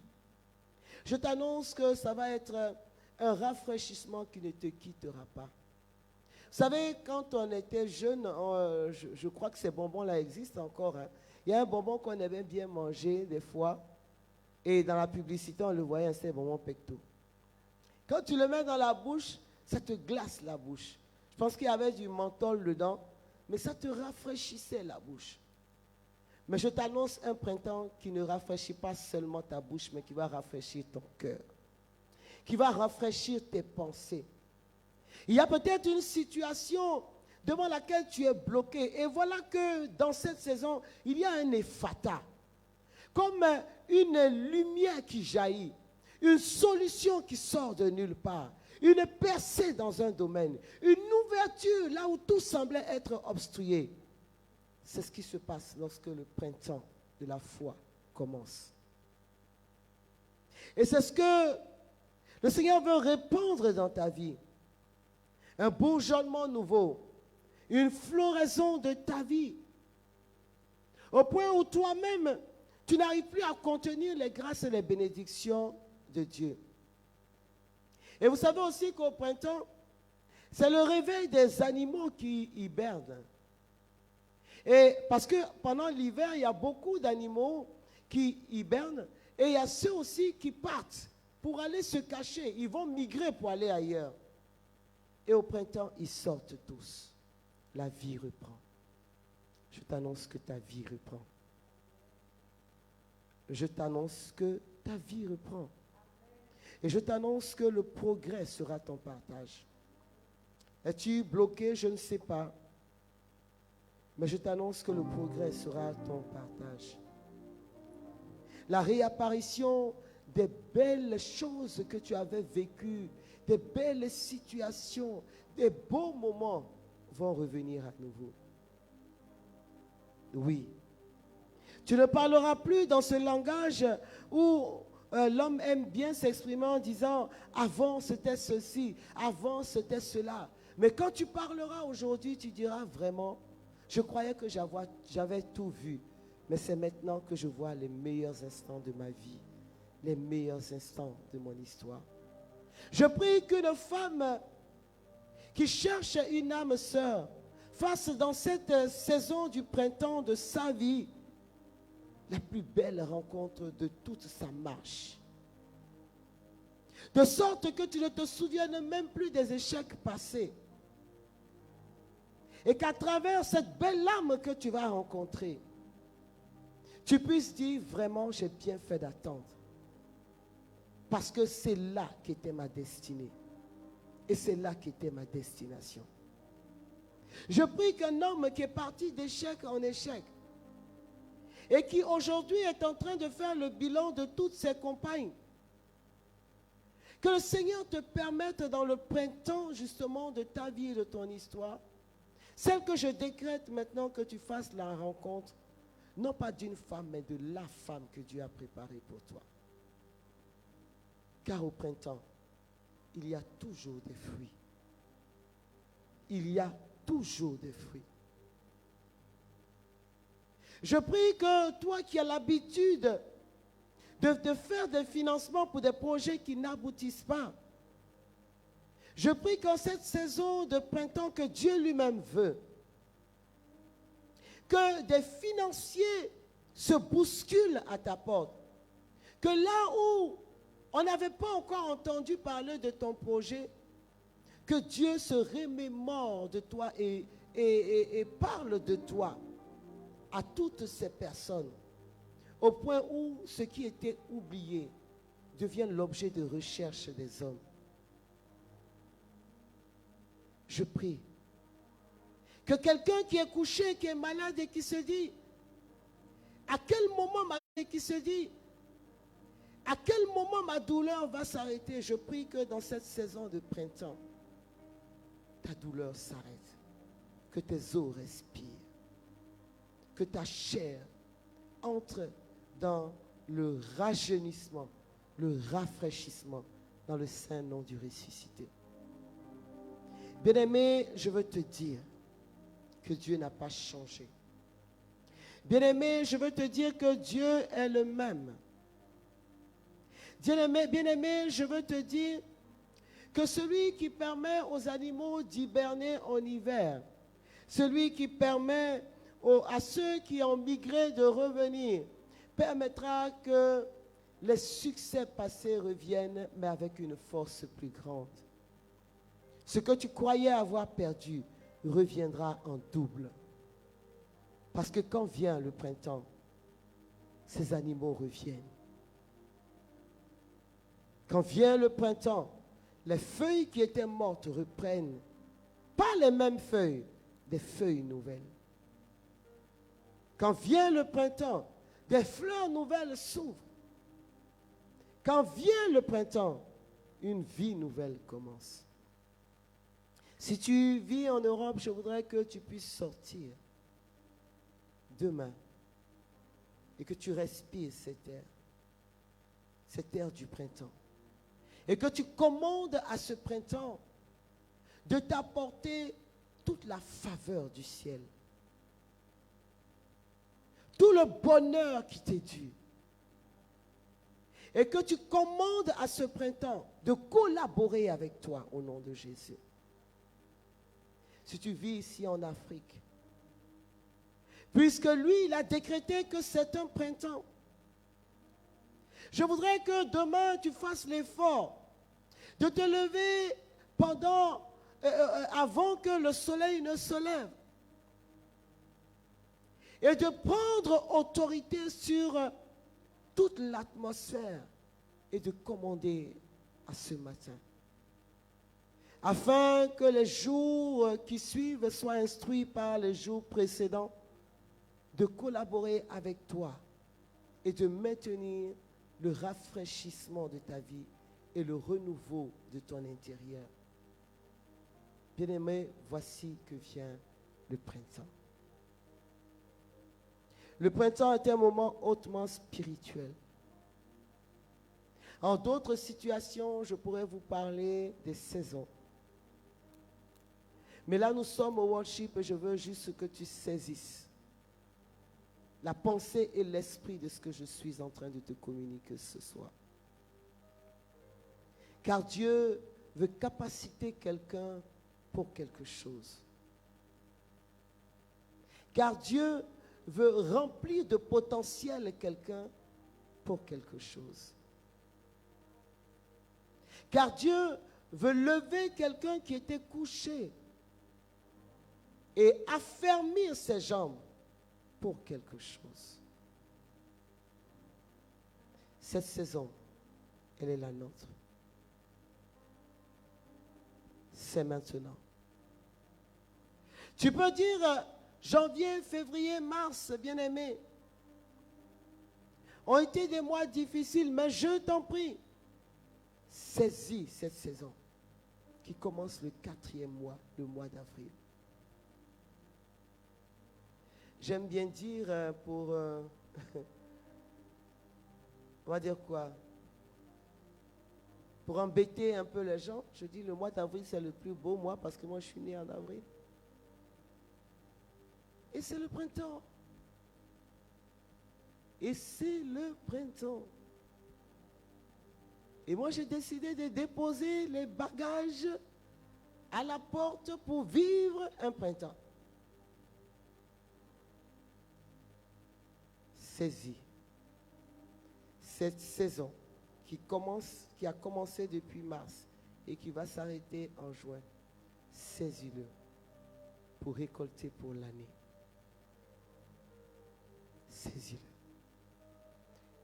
je t'annonce que ça va être un rafraîchissement qui ne te quittera pas. Vous savez, quand on était jeune, je crois que ces bonbons-là existent encore. Hein. Il y a un bonbon qu'on aimait bien manger des fois, et dans la publicité, on le voyait, c'est un bonbon pecto. Quand tu le mets dans la bouche, ça te glace la bouche. Je pense qu'il y avait du menthol dedans, mais ça te rafraîchissait la bouche. Mais je t'annonce un printemps qui ne rafraîchit pas seulement ta bouche, mais qui va rafraîchir ton cœur, qui va rafraîchir tes pensées. Il y a peut-être une situation devant laquelle tu es bloqué. Et voilà que dans cette saison, il y a un ephata, comme une lumière qui jaillit, une solution qui sort de nulle part, une percée dans un domaine, une ouverture là où tout semblait être obstrué. C'est ce qui se passe lorsque le printemps de la foi commence. Et c'est ce que le Seigneur veut répandre dans ta vie. Un bourgeonnement nouveau, une floraison de ta vie. Au point où toi-même, tu n'arrives plus à contenir les grâces et les bénédictions de Dieu. Et vous savez aussi qu'au printemps, c'est le réveil des animaux qui hibernent. Et parce que pendant l'hiver, il y a beaucoup d'animaux qui hibernent et il y a ceux aussi qui partent pour aller se cacher. Ils vont migrer pour aller ailleurs. Et au printemps, ils sortent tous. La vie reprend. Je t'annonce que ta vie reprend. Je t'annonce que ta vie reprend. Et je t'annonce que le progrès sera ton partage. Es-tu bloqué? Je ne sais pas. Mais je t'annonce que le progrès sera ton partage. La réapparition des belles choses que tu avais vécues, des belles situations, des beaux moments vont revenir à nouveau. Oui. Tu ne parleras plus dans ce langage où l'homme aime bien s'exprimer en disant « avant c'était ceci, avant c'était cela ». Mais quand tu parleras aujourd'hui, tu diras vraiment « je croyais que j'avais tout vu, mais c'est maintenant que je vois les meilleurs instants de ma vie, les meilleurs instants de mon histoire ». Je prie qu'une femme qui cherche une âme sœur fasse dans cette saison du printemps de sa vie la plus belle rencontre de toute sa marche. De sorte que tu ne te souviennes même plus des échecs passés. Et qu'à travers cette belle âme que tu vas rencontrer, tu puisses dire vraiment j'ai bien fait d'attendre. Parce que c'est là qu'était ma destinée. Et c'est là qu'était ma destination. Je prie qu'un homme qui est parti d'échec en échec et qui aujourd'hui est en train de faire le bilan de toutes ses compagnes, que le Seigneur te permette dans le printemps justement de ta vie et de ton histoire, celle que je décrète maintenant que tu fasses la rencontre, non pas d'une femme, mais de la femme que Dieu a préparée pour toi. Car au printemps, il y a toujours des fruits. Il y a toujours des fruits. Je prie que toi qui as l'habitude de faire des financements pour des projets qui n'aboutissent pas, je prie qu'en cette saison de printemps que Dieu lui-même veut, que des financiers se bousculent à ta porte, que là où on n'avait pas encore entendu parler de ton projet, que Dieu se remémore de toi et parle de toi à toutes ces personnes, au point où ce qui était oublié devient l'objet de recherche des hommes. Je prie que quelqu'un qui est couché, qui est malade et qui se dit, à quel moment ma douleur va s'arrêter? Je prie que dans cette saison de printemps, ta douleur s'arrête, que tes os respirent, que ta chair entre dans le rajeunissement, le rafraîchissement dans le saint nom du ressuscité. Bien-aimé, je veux te dire que Dieu n'a pas changé. Bien-aimé, je veux te dire que Dieu est le même. Bien-aimé, je veux te dire que celui qui permet aux animaux d'hiberner en hiver, celui qui permet à ceux qui ont migré de revenir, permettra que les succès passés reviennent, mais avec une force plus grande. Ce que tu croyais avoir perdu reviendra en double. Parce que quand vient le printemps, ces animaux reviennent. Quand vient le printemps, les feuilles qui étaient mortes reprennent. Pas les mêmes feuilles, des feuilles nouvelles. Quand vient le printemps, des fleurs nouvelles s'ouvrent. Quand vient le printemps, une vie nouvelle commence. Si tu vis en Europe, je voudrais que tu puisses sortir demain et que tu respires cet air du printemps. Et que tu commandes à ce printemps de t'apporter toute la faveur du ciel. Tout le bonheur qui t'est dû. Et que tu commandes à ce printemps de collaborer avec toi au nom de Jésus. Si tu vis ici en Afrique, puisque lui, il a décrété que c'est un printemps. Je voudrais que demain, tu fasses l'effort de te lever avant que le soleil ne se lève. Et de prendre autorité sur toute l'atmosphère et de commander à ce matin. Afin que les jours qui suivent soient instruits par les jours précédents, de collaborer avec toi et de maintenir le rafraîchissement de ta vie et le renouveau de ton intérieur. Bien-aimé, voici que vient le printemps. Le printemps est un moment hautement spirituel. En d'autres situations, je pourrais vous parler des saisons. Mais là, nous sommes au worship et je veux juste que tu saisisses la pensée et l'esprit de ce que je suis en train de te communiquer ce soir. Car Dieu veut capaciter quelqu'un pour quelque chose. Car Dieu veut remplir de potentiel quelqu'un pour quelque chose. Car Dieu veut lever quelqu'un qui était couché et affermir ses jambes pour quelque chose. Cette saison, elle est la nôtre. C'est maintenant. Tu peux dire janvier, février, mars, bien-aimé, ont été des mois difficiles, mais je t'en prie, saisis cette saison qui commence le 4e mois, le mois d'avril. J'aime bien dire on va dire quoi? Pour embêter un peu les gens, je dis le mois d'avril c'est le plus beau mois parce que moi je suis né en avril. Et c'est le printemps. Et c'est le printemps. Et moi j'ai décidé de déposer les bagages à la porte pour vivre un printemps. Saisis cette saison qui a commencé depuis mars et qui va s'arrêter en juin. Saisis-le pour récolter pour l'année. Saisis-le.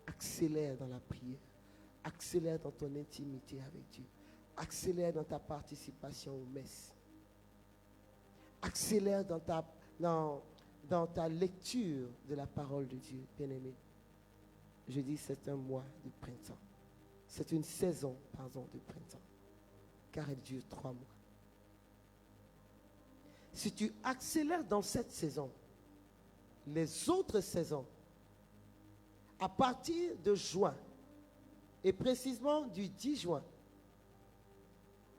Accélère dans la prière. Accélère dans ton intimité avec Dieu. Accélère dans ta participation aux messes. accélère dans ta lecture de la parole de Dieu, bien-aimé. Je dis c'est un mois de printemps. C'est une saison, de printemps. Car elle dure 3 mois. Si tu accélères dans cette saison, les autres saisons, à partir de juin, et précisément du 10 juin,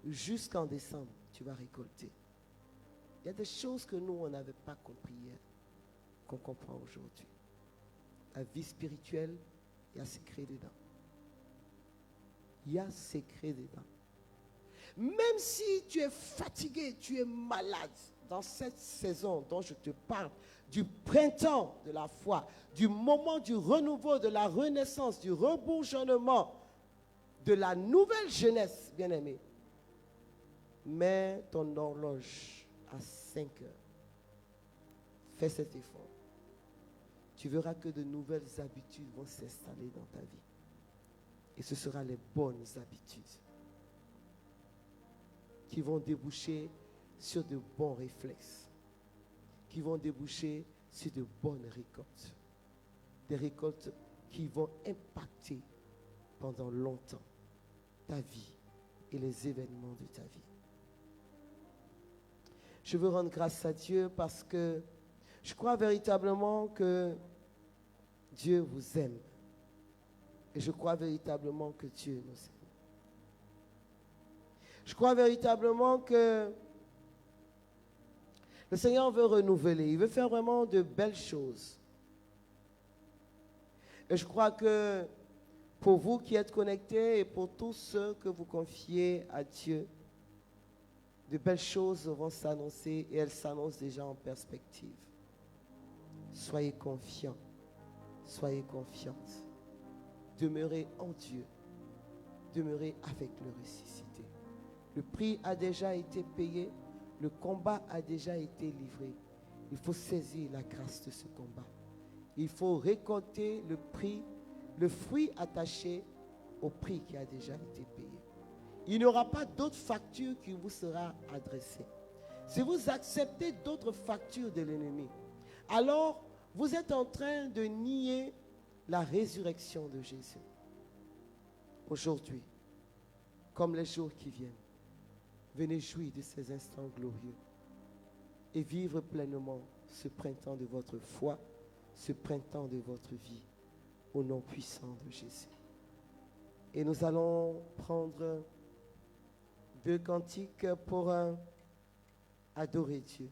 jusqu'en décembre, tu vas récolter. Il y a des choses que nous, on n'avait pas compris hier, qu'on comprend aujourd'hui. La vie spirituelle, il y a secret dedans. Il y a secret dedans. Même si tu es fatigué, tu es malade, dans cette saison dont je te parle, du printemps de la foi, du moment du renouveau, de la renaissance, du rebourgeonnement, de la nouvelle jeunesse, bien-aimé, mets ton horloge à 5 heures. Fais cet effort. Tu verras que de nouvelles habitudes vont s'installer dans ta vie. Et ce seront les bonnes habitudes qui vont déboucher sur de bons réflexes, qui vont déboucher sur de bonnes récoltes. Des récoltes qui vont impacter pendant longtemps ta vie et les événements de ta vie. Je veux rendre grâce à Dieu parce que je crois véritablement que Dieu vous aime. Et je crois véritablement que Dieu nous aime. Je crois véritablement que le Seigneur veut renouveler. Il veut faire vraiment de belles choses. Et je crois que pour vous qui êtes connectés et pour tous ceux que vous confiez à Dieu, de belles choses vont s'annoncer et elles s'annoncent déjà en perspective. Soyez confiants. Soyez confiantes. Demeurez en Dieu. Demeurez avec le ressuscité. Le prix a déjà été payé. Le combat a déjà été livré. Il faut saisir la grâce de ce combat. Il faut récolter le prix, le fruit attaché au prix qui a déjà été payé. Il n'y aura pas d'autre facture qui vous sera adressée. Si vous acceptez d'autres factures de l'ennemi, alors vous êtes en train de nier la résurrection de Jésus. Aujourd'hui, comme les jours qui viennent, venez jouir de ces instants glorieux et vivre pleinement ce printemps de votre foi, ce printemps de votre vie, au nom puissant de Jésus. Et nous allons prendre 2 cantiques pour adorer Dieu.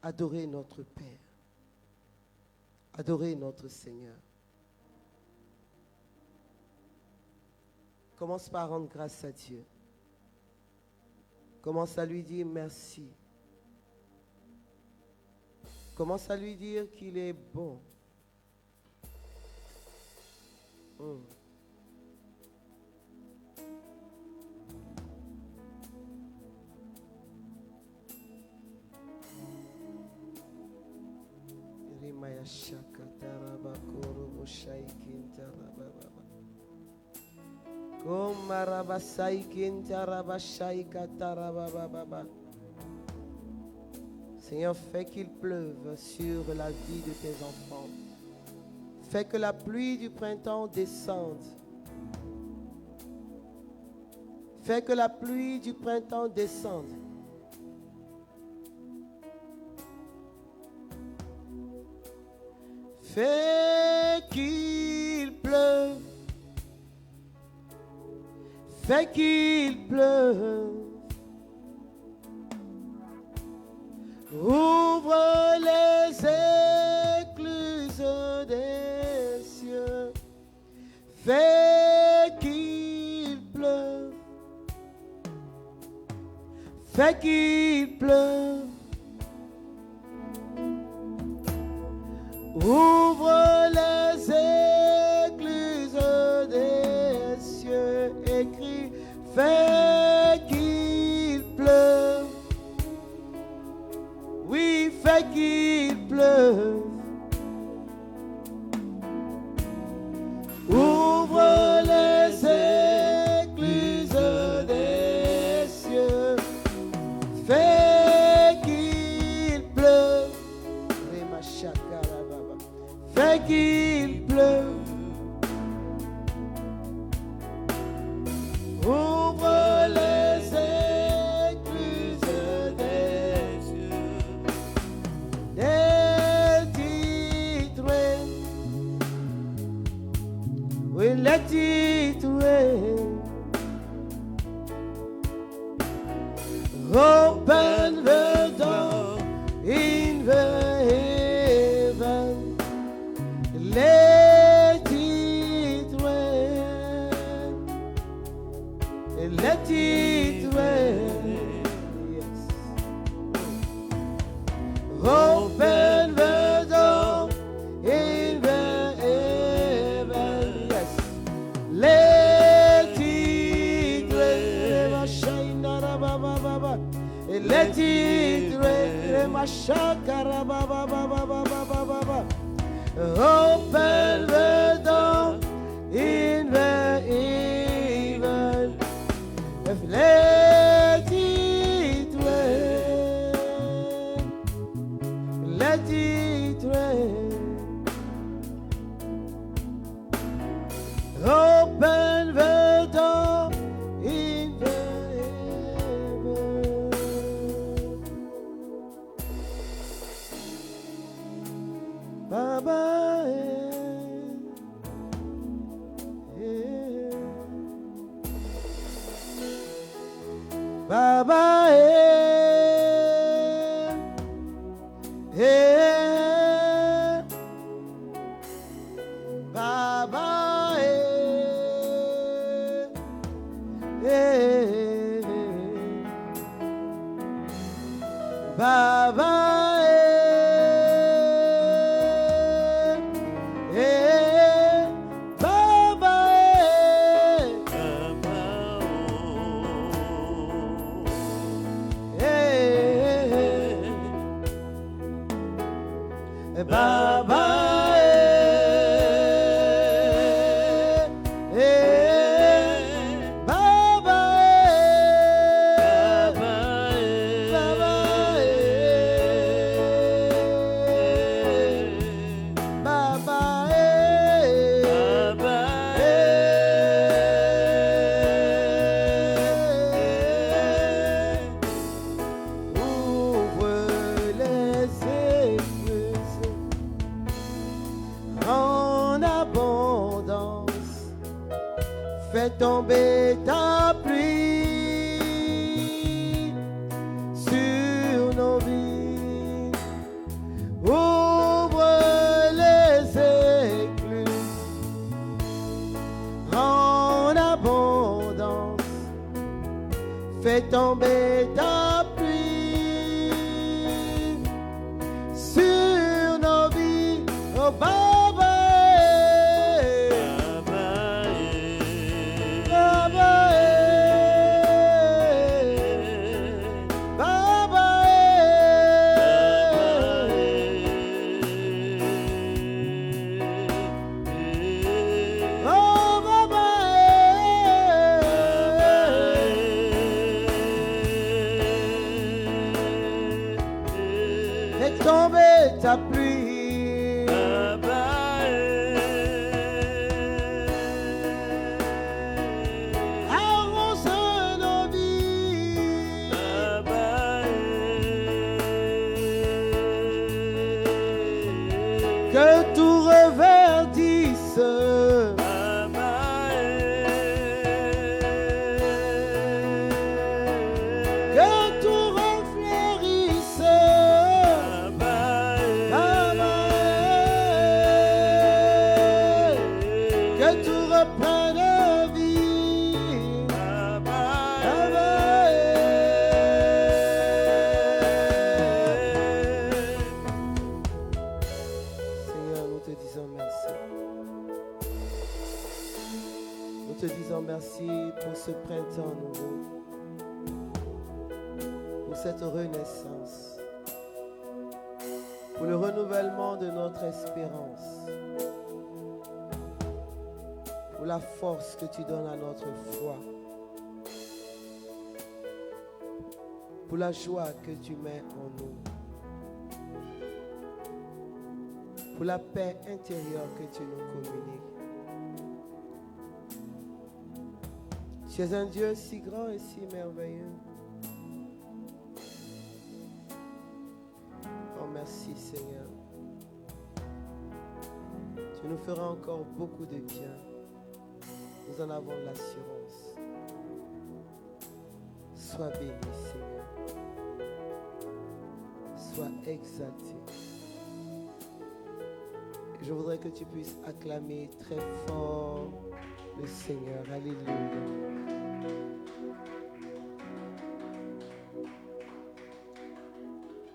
Adorer notre Père. Adorer notre Seigneur. Commence par rendre grâce à Dieu. Commence à lui dire merci. Commence à lui dire qu'il est bon. Seigneur, fais qu'il pleuve sur la vie de tes enfants. Fais que la pluie du printemps descende. Fais que la pluie du printemps descende. Fais qu'il pleuve. Fais qu'il pleuve. Ouvre les écluses des cieux. Fais qu'il pleuve. Fais qu'il pleuve. Ouvre les écluses des cieux. Écris, fais qu'il pleuve. Oui, fais qu'il pleuve. Ouvre les écluses des cieux. et qu'il pleuve. Ouvre les écluses des cieux, let it rain, we let it rain. Open the door in the heaven, let it rain, let it rain, yes. Open the door in the heaven, yes. Let it rain, let it rain, open the door in the heaven, let it rain, let it rain, open the door in the heaven. Baba, Baba, Baba, Baba, Baba, fais tomber ta pluie sur nos vies. Ouvre les écluses en abondance. Fais tomber ta pluie sur nos vies. Oh, Baba. Tomber ta pluie, arrose nos vies, que tout reverdisse, que tout refleurisse. Que tout reprenne vie. Seigneur, nous te disons merci. Nous te disons merci pour ce printemps nouveau, pour cette renaissance, pour le renouvellement de notre espérance, pour la force que tu donnes à notre foi, pour la joie que tu mets en nous. pour la paix intérieure que tu nous communiques. Tu es un Dieu si grand et si merveilleux. Oh, merci Seigneur. Tu nous feras encore beaucoup de bien. Nous en avons l'assurance. Sois béni, Seigneur. Sois exalté. Je voudrais que tu puisses acclamer très fort le Seigneur. Alléluia.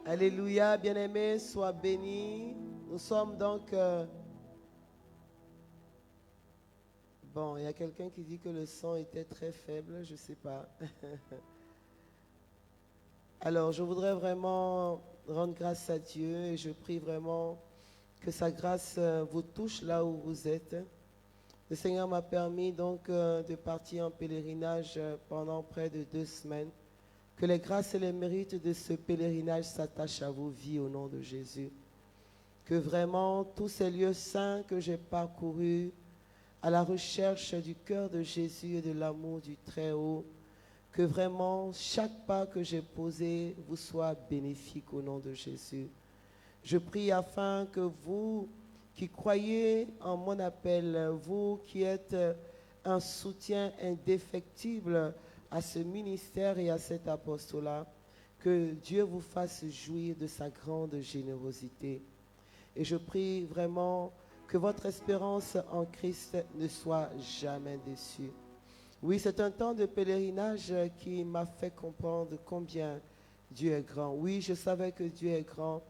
Alléluia, bien-aimés, sois bénis. Nous sommes donc... Bon, il y a quelqu'un qui dit que le son était très faible, je ne sais pas. Alors, je voudrais vraiment rendre grâce à Dieu et je prie vraiment que sa grâce vous touche là où vous êtes. Le Seigneur m'a permis donc de partir en pèlerinage pendant près de 2 semaines. Que les grâces et les mérites de ce pèlerinage s'attachent à vos vies au nom de Jésus. Que vraiment tous ces lieux saints que j'ai parcourus à la recherche du cœur de Jésus et de l'amour du Très-Haut, que vraiment chaque pas que j'ai posé vous soit bénéfique au nom de Jésus. Je prie afin que vous qui croyez en mon appel, vous qui êtes un soutien indéfectible à ce ministère et à cet apostolat, que Dieu vous fasse jouir de sa grande générosité. Et je prie vraiment que votre espérance en Christ ne soit jamais déçue. Oui, c'est un temps de pèlerinage qui m'a fait comprendre combien Dieu est grand. Oui, je savais que Dieu est grand,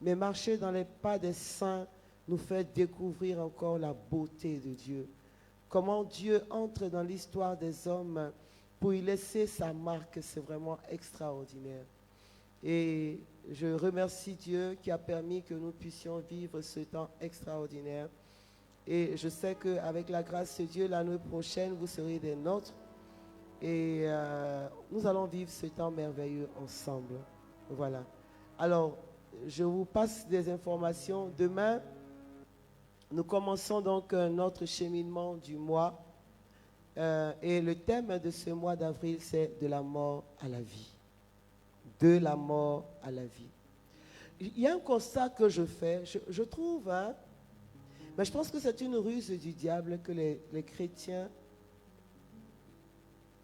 mais marcher dans les pas des saints nous fait découvrir encore la beauté de Dieu. Comment Dieu entre dans l'histoire des hommes pour y laisser sa marque, c'est vraiment extraordinaire. Et je remercie Dieu qui a permis que nous puissions vivre ce temps extraordinaire. Et je sais qu'avec la grâce de Dieu, l'année prochaine, vous serez des nôtres. Et nous allons vivre ce temps merveilleux ensemble. Voilà. Alors, je vous passe des informations. Demain, nous commençons donc notre cheminement du mois. Et le thème de ce mois d'avril, c'est de la mort à la vie. De la mort à la vie. Il y a un constat que je fais, je trouve, mais je pense que c'est une ruse du diable que les chrétiens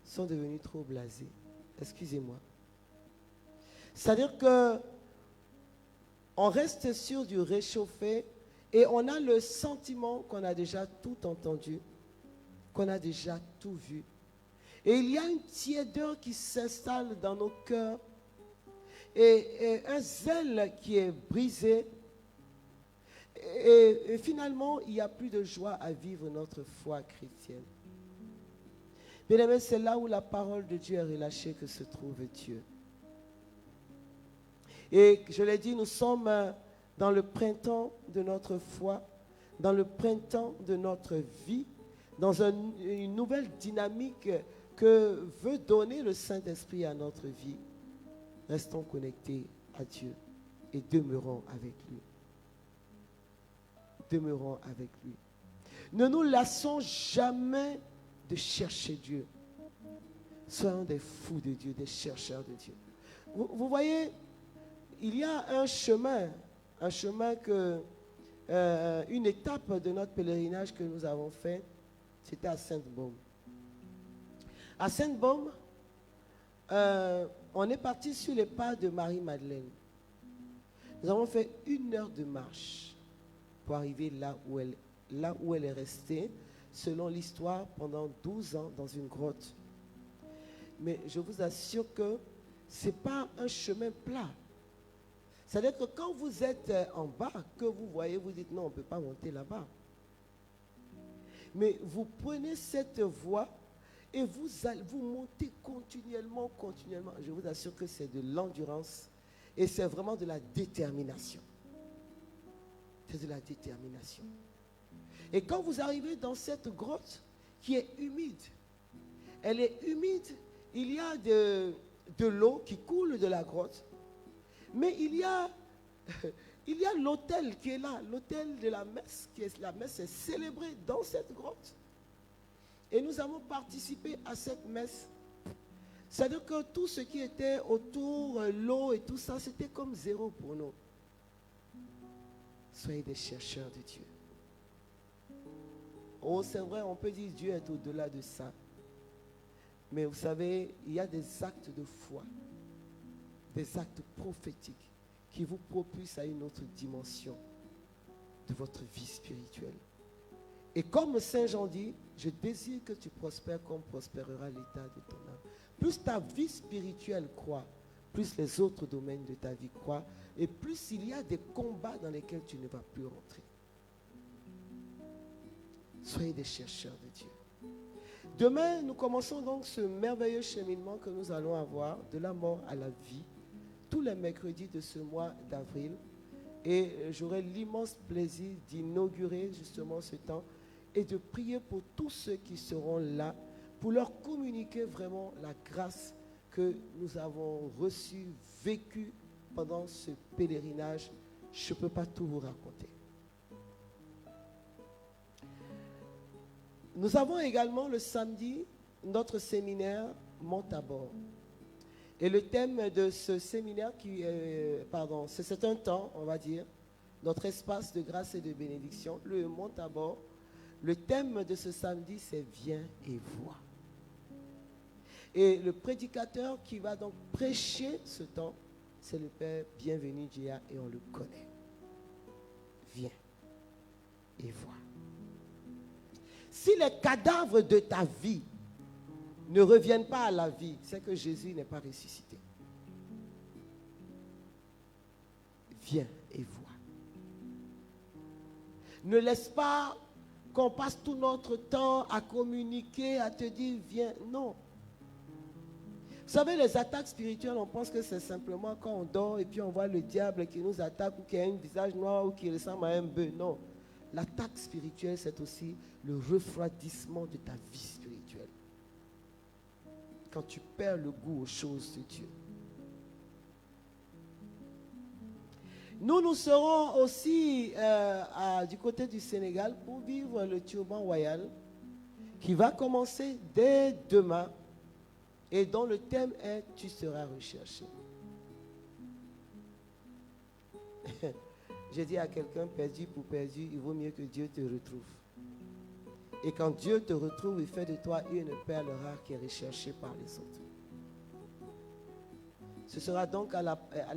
sont devenus trop blasés. Excusez-moi. C'est-à-dire que on reste sur du réchauffé et on a le sentiment qu'on a déjà tout entendu, qu'on a déjà tout vu. Et il y a une tiédeur qui s'installe dans nos cœurs et un zèle qui est brisé. Et finalement, il n'y a plus de joie à vivre notre foi chrétienne. Bien aimé, c'est là où la parole de Dieu est relâchée que se trouve Dieu. Et je l'ai dit, nous sommes dans le printemps de notre foi, dans le printemps de notre vie, dans une nouvelle dynamique que veut donner le Saint-Esprit à notre vie. Restons connectés à Dieu et demeurons avec lui. Demeurons avec lui. Ne nous lassons jamais de chercher Dieu. Soyons des fous de Dieu, des chercheurs de Dieu. Vous voyez, il y a un chemin que, une étape de notre pèlerinage que nous avons fait, c'était à Sainte-Baume. À Sainte-Baume, on est parti sur les pas de Marie-Madeleine. Nous avons fait 1 heure de marche pour arriver là où elle est restée, selon l'histoire, pendant 12 ans dans une grotte. Mais je vous assure que ce n'est pas un chemin plat. C'est-à-dire que quand vous êtes en bas, que vous voyez, vous dites non, on ne peut pas monter là-bas. Mais vous prenez cette voie et vous montez continuellement. Je vous assure que c'est de l'endurance et c'est vraiment de la détermination. C'est de la détermination. Et quand vous arrivez dans cette grotte qui est humide, elle est humide, il y a de l'eau qui coule de la grotte, mais il y a il y a l'autel qui est là, l'autel de la messe, la messe est célébrée dans cette grotte. Et nous avons participé à cette messe. C'est-à-dire que tout ce qui était autour, l'eau et tout ça, c'était comme zéro pour nous. Soyez des chercheurs de Dieu. Oh, c'est vrai, on peut dire Dieu est au-delà de ça. Mais vous savez, il y a des actes de foi, des actes prophétiques qui vous propulsent à une autre dimension de votre vie spirituelle. Et comme Saint Jean dit, je désire que tu prospères comme prospérera l'état de ton âme. Plus ta vie spirituelle croît, plus les autres domaines de ta vie croient, et plus il y a des combats dans lesquels tu ne vas plus rentrer. Soyez des chercheurs de Dieu. Demain, nous commençons donc ce merveilleux cheminement que nous allons avoir de la mort à la vie, tous les mercredis de ce mois d'avril. Et j'aurai l'immense plaisir d'inaugurer justement ce temps et de prier pour tous ceux qui seront là, pour leur communiquer vraiment la grâce que nous avons reçue, vécue pendant ce pèlerinage. Je ne peux pas tout vous raconter. Nous avons également le samedi notre séminaire Montabor. Et le thème de ce séminaire, c'est un temps, on va dire, notre espace de grâce et de bénédiction, le Montabor. Le thème de ce samedi, c'est « Viens et vois ». Et le prédicateur qui va donc prêcher ce temps, c'est le Père Bienvenu Dia, et on le connaît. Viens et vois. Si les cadavres de ta vie ne reviennent pas à la vie, c'est que Jésus n'est pas ressuscité. Viens et vois. Ne laisse pas qu'on passe tout notre temps à communiquer, à te dire viens. Non. Vous savez, les attaques spirituelles, on pense que c'est simplement quand on dort et puis on voit le diable qui nous attaque ou qui a un visage noir ou qui ressemble à un bœuf. Non. L'attaque spirituelle, c'est aussi le refroidissement de ta vie spirituelle. Quand tu perds le goût aux choses de Dieu. Nous serons aussi du côté du Sénégal pour vivre le Turban Royal qui va commencer dès demain et dont le thème est « Tu seras recherché ». J'ai dit à quelqu'un, perdu pour perdu, il vaut mieux que Dieu te retrouve. Et quand Dieu te retrouve, il fait de toi une perle rare qui est recherchée par les autres. Ce sera donc à la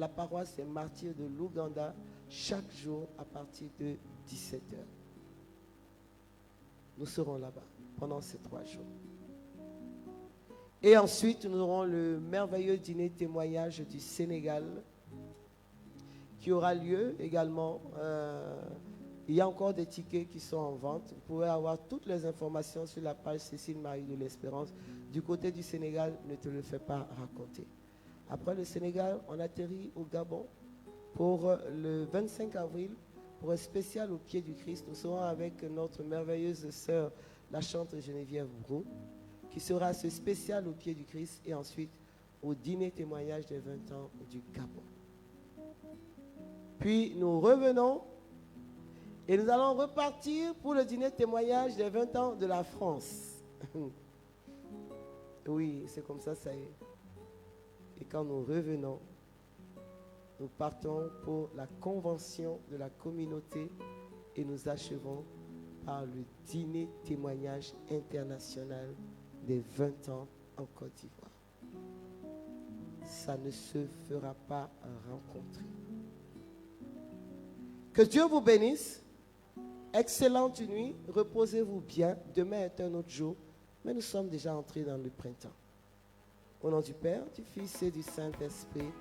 paroisse des martyrs de l'Ouganda, chaque jour à partir de 17h. Nous serons là-bas pendant ces 3 jours. Et ensuite, nous aurons le merveilleux dîner témoignage du Sénégal qui aura lieu également. Il y a encore des tickets qui sont en vente. Vous pouvez avoir toutes les informations sur la page Cécile Marie de l'Espérance. Du côté du Sénégal, ne te le fais pas raconter. Après le Sénégal, on atterrit au Gabon pour le 25 avril, pour un spécial au pied du Christ. Nous serons avec notre merveilleuse sœur, la chanteuse Geneviève Brou, qui sera ce spécial au pied du Christ et ensuite au dîner témoignage des 20 ans du Gabon. Puis nous revenons et nous allons repartir pour le dîner témoignage des 20 ans de la France. Oui, c'est comme ça, ça y est. Et quand nous revenons, nous partons pour la convention de la communauté et nous achevons par le dîner témoignage international des 20 ans en Côte d'Ivoire. Ça ne se fera pas rencontrer. Que Dieu vous bénisse. Excellente nuit. Reposez-vous bien. Demain est un autre jour. Mais nous sommes déjà entrés dans le printemps. Au nom du Père, du Fils et du Saint-Esprit.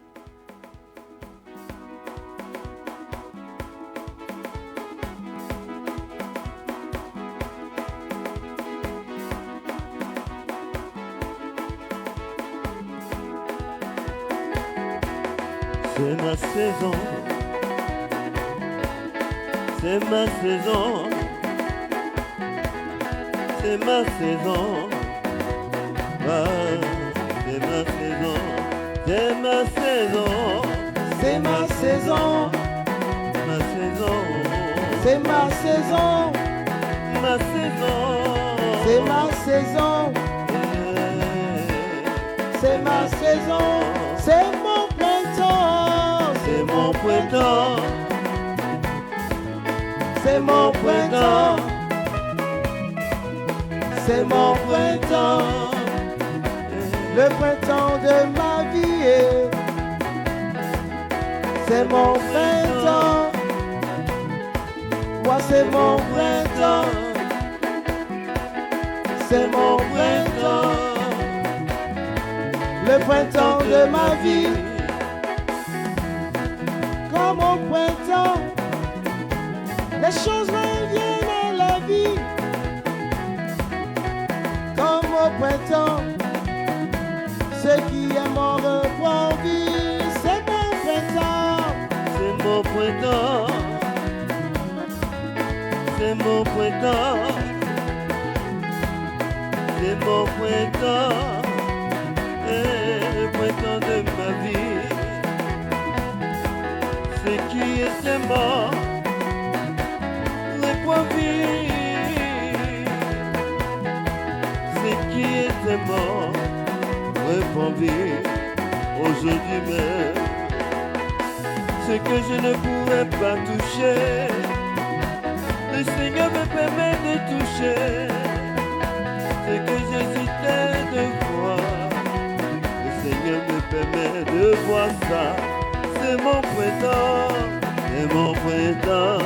C'est ma saison, c'est ma saison, c'est ma saison, ah, c'est ma saison, c'est ma saison, C'est ma saison, saison, ma saison, c'est ma saison, c'est ma saison, c'est mon printemps, c'est mon printemps, c'est mon printemps, c'est mon printemps, le printemps de ma vie, c'est mon printemps, moi c'est mon printemps, c'est mon printemps, le printemps de ma vie, comme au printemps, les choses reviennent à la vie, comme au printemps, ce qui est mort reprend vie, c'est mon printemps, c'est mon printemps, c'est mon printemps, c'est mon printemps, et le printemps de ma vie. Ce qui était mort, reprend vie. Ce qui était mort, reprend vie. Aujourd'hui même, ce que je ne pouvais pas toucher, le Seigneur me permet de toucher. Ce que j'hésitais de voir, le Seigneur me permet de voir ça. C'est mon printemps, c'est mon printemps.